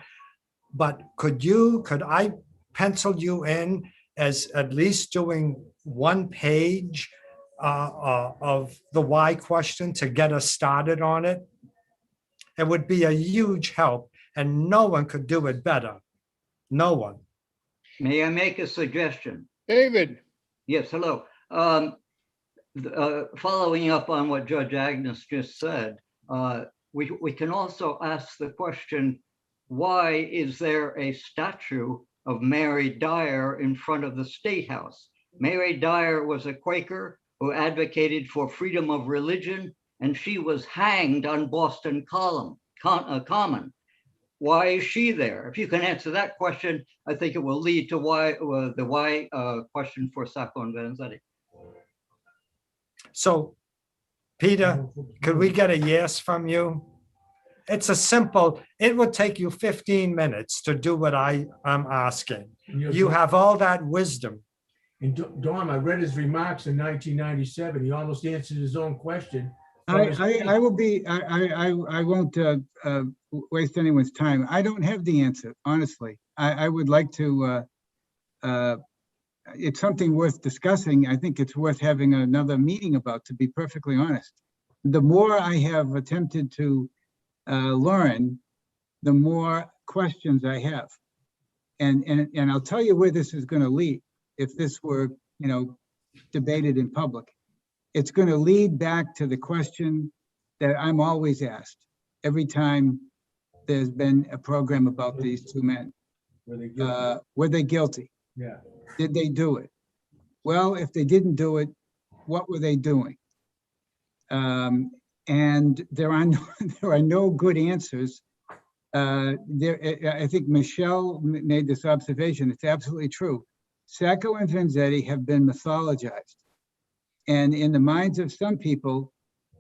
D: But could I pencil you in as at least doing one page of the why question to get us started on it? It would be a huge help, and no one could do it better. No one.
Q: May I make a suggestion?
B: David.
Q: Yes, hello. Following up on what Judge Agnes just said, we can also ask the question, why is there a statue of Mary Dyer in front of the State House? Mary Dyer was a Quaker who advocated for freedom of religion, and she was hanged on Boston Common. Why is she there? If you can answer that question, I think it will lead to the why question for Sacco and Vanzetti.
D: So, Peter, could we get a yes from you? It's a simple, it would take you 15 minutes to do what I'm asking. You have all that wisdom.
H: And Dom, I read his remarks in 1997. He almost answered his own question.
N: I won't waste anyone's time. I don't have the answer, honestly. I would like to, it's something worth discussing. I think it's worth having another meeting about, to be perfectly honest. The more I have attempted to learn, the more questions I have. And I'll tell you where this is going to lead if this were, debated in public. It's going to lead back to the question that I'm always asked every time there's been a program about these two men.
H: Were they guilty?
N: Were they guilty?
H: Yeah.
N: Did they do it? Well, if they didn't do it, what were they doing? And there are no good answers. I think Michelle made this observation. It's absolutely true. Sacco and Vanzetti have been mythologized. And in the minds of some people,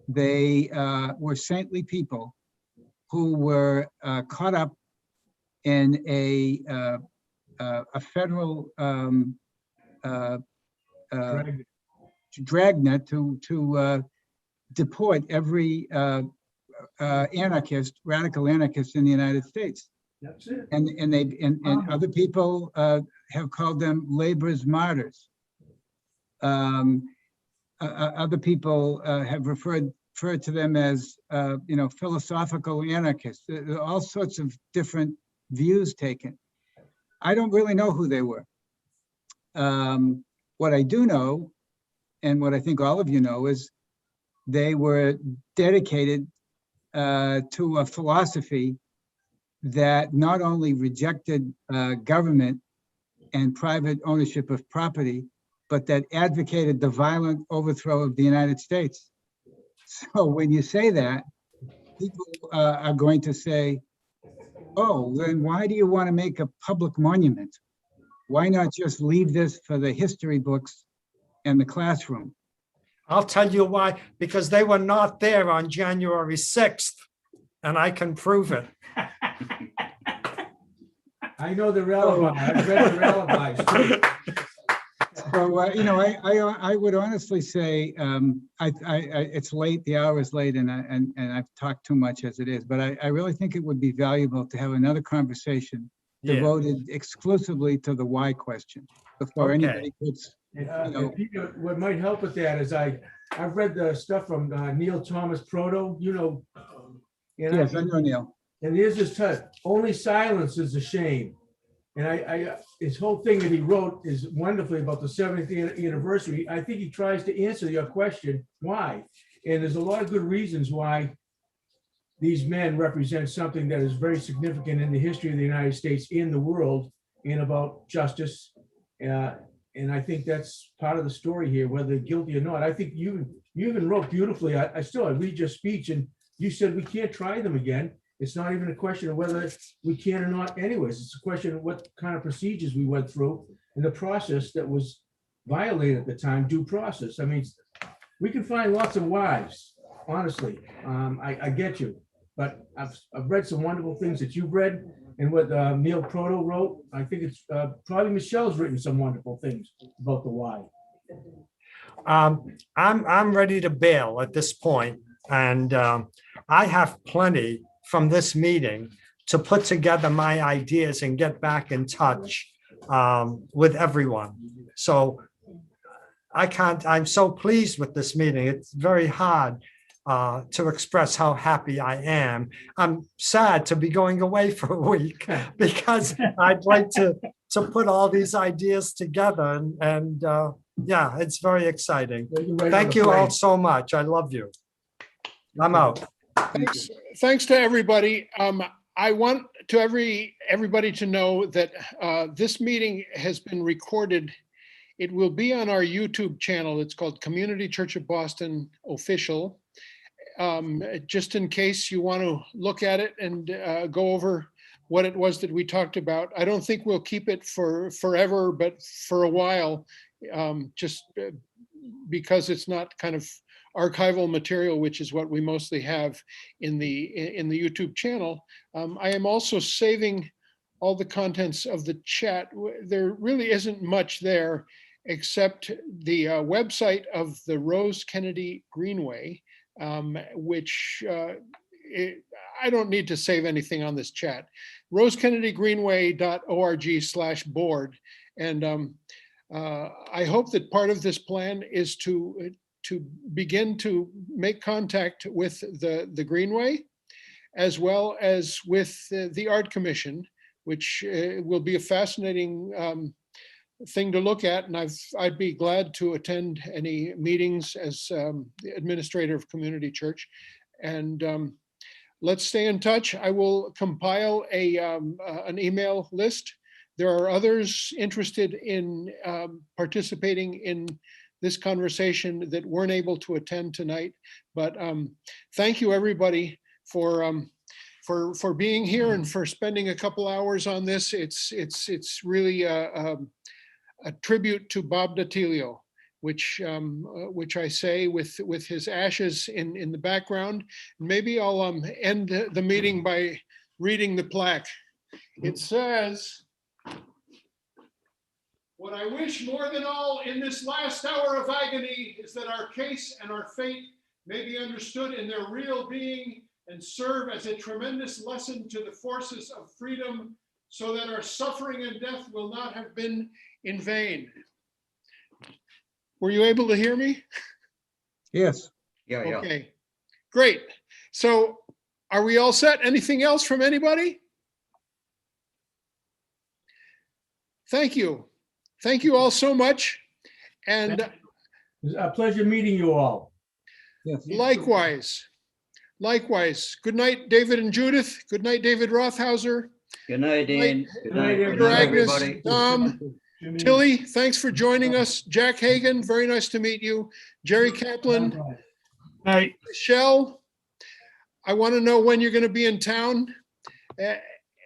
N: they were saintly people who were caught up in a federal dragnet to deport every anarchist, radical anarchist in the United States.
H: That's it.
N: And other people have called them labor's martyrs. Other people have referred to them as philosophical anarchists. There are all sorts of different views taken. I don't really know who they were. What I do know, and what I think all of you know, is they were dedicated to a philosophy that not only rejected government and private ownership of property, but that advocated the violent overthrow of the United States. So when you say that, people are going to say, oh, then why do you want to make a public monument? Why not just leave this for the history books and the classroom?
D: I'll tell you why, because they were not there on January 6th, and I can prove it.
H: I know the alibi. I've read the alibis too.
N: So, I would honestly say, it's late, the hour is late, and I've talked too much as it is, but I really think it would be valuable to have another conversation devoted exclusively to the why question before anybody puts,
H: And Peter, what might help with that is I've read the stuff from Neil Thomas Proto,
N: Yes, I know Neil.
H: And here's his touch, only silence is a shame. And his whole thing that he wrote is wonderfully about the 70th anniversary. I think he tries to answer your question, why? And there's a lot of good reasons why these men represent something that is very significant in the history of the United States, in the world, and about justice. And I think that's part of the story here, whether they're guilty or not. I think you even wrote beautifully. I read your speech, and you said we can't try them again. It's not even a question of whether we can or not anyways. It's a question of what kind of procedures we went through and the process that was violated at the time, due process. I mean, we can find lots of whys, honestly. I get you, but I've read some wonderful things that you've read, and what Neil Proto wrote. I think it's probably Michelle's written some wonderful things about the why.
D: I'm ready to bail at this point, and I have plenty from this meeting to put together my ideas and get back in touch with everyone. So I'm so pleased with this meeting. It's very hard to express how happy I am. I'm sad to be going away for a week because I'd like to put all these ideas together, and yeah, it's very exciting. Thank you all so much. I love you. I'm out.
B: Thanks to everybody. I want to everybody to know that this meeting has been recorded. It will be on our YouTube channel. It's called Community Church of Boston Official. Just in case you want to look at it and go over what it was that we talked about. I don't think we'll keep it for forever, but for a while, just because it's not kind of archival material, which is what we mostly have in the YouTube channel. I am also saving all the contents of the chat. There really isn't much there except the website of the Rose Kennedy Greenway, which I don't need to save anything on this chat. rosekennedygreenway.org/board. And I hope that part of this plan is to begin to make contact with the Greenway as well as with the Art Commission, which will be a fascinating thing to look at. And I'd be glad to attend any meetings as the administrator of Community Church. And let's stay in touch. I will compile an email list. There are others interested in participating in this conversation that weren't able to attend tonight. But thank you, everybody, for being here and for spending a couple hours on this. It's really a tribute to Bob Datilio, which I say with his ashes in the background. Maybe I'll end the meeting by reading the plaque. It says, "What I wish more than all in this last hour of agony is that our case and our fate may be understood in their real being and serve as a tremendous lesson to the forces of freedom, so that our suffering and death will not have been in vain." Were you able to hear me?
N: Yes.
Q: Yeah, yeah.
B: Okay, great. So are we all set? Anything else from anybody? Thank you. Thank you all so much. And
H: It was a pleasure meeting you all.
N: Yes.
B: likewise, likewise. Good night, David and Judith. Good night, David Rothhauser.
Q: Good night, Dean. Good night,
B: Peter
Q: good night,
B: Agnes,
Q: everybody.
B: Tom, Tilly, thanks for joining us. Jack Hagan, very nice to meet you. Jerry Kaplan,
A: Night.
B: Michelle, I want to know when you're going to be in town.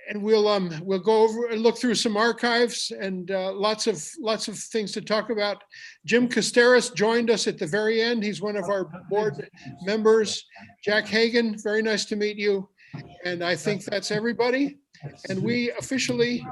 B: And we'll go over and look through some archives and lots of things to talk about. Jim Casteras joined us at the very end. He's one of our board members. Jack Hagan, very nice to meet you. And I think that's everybody. And we officially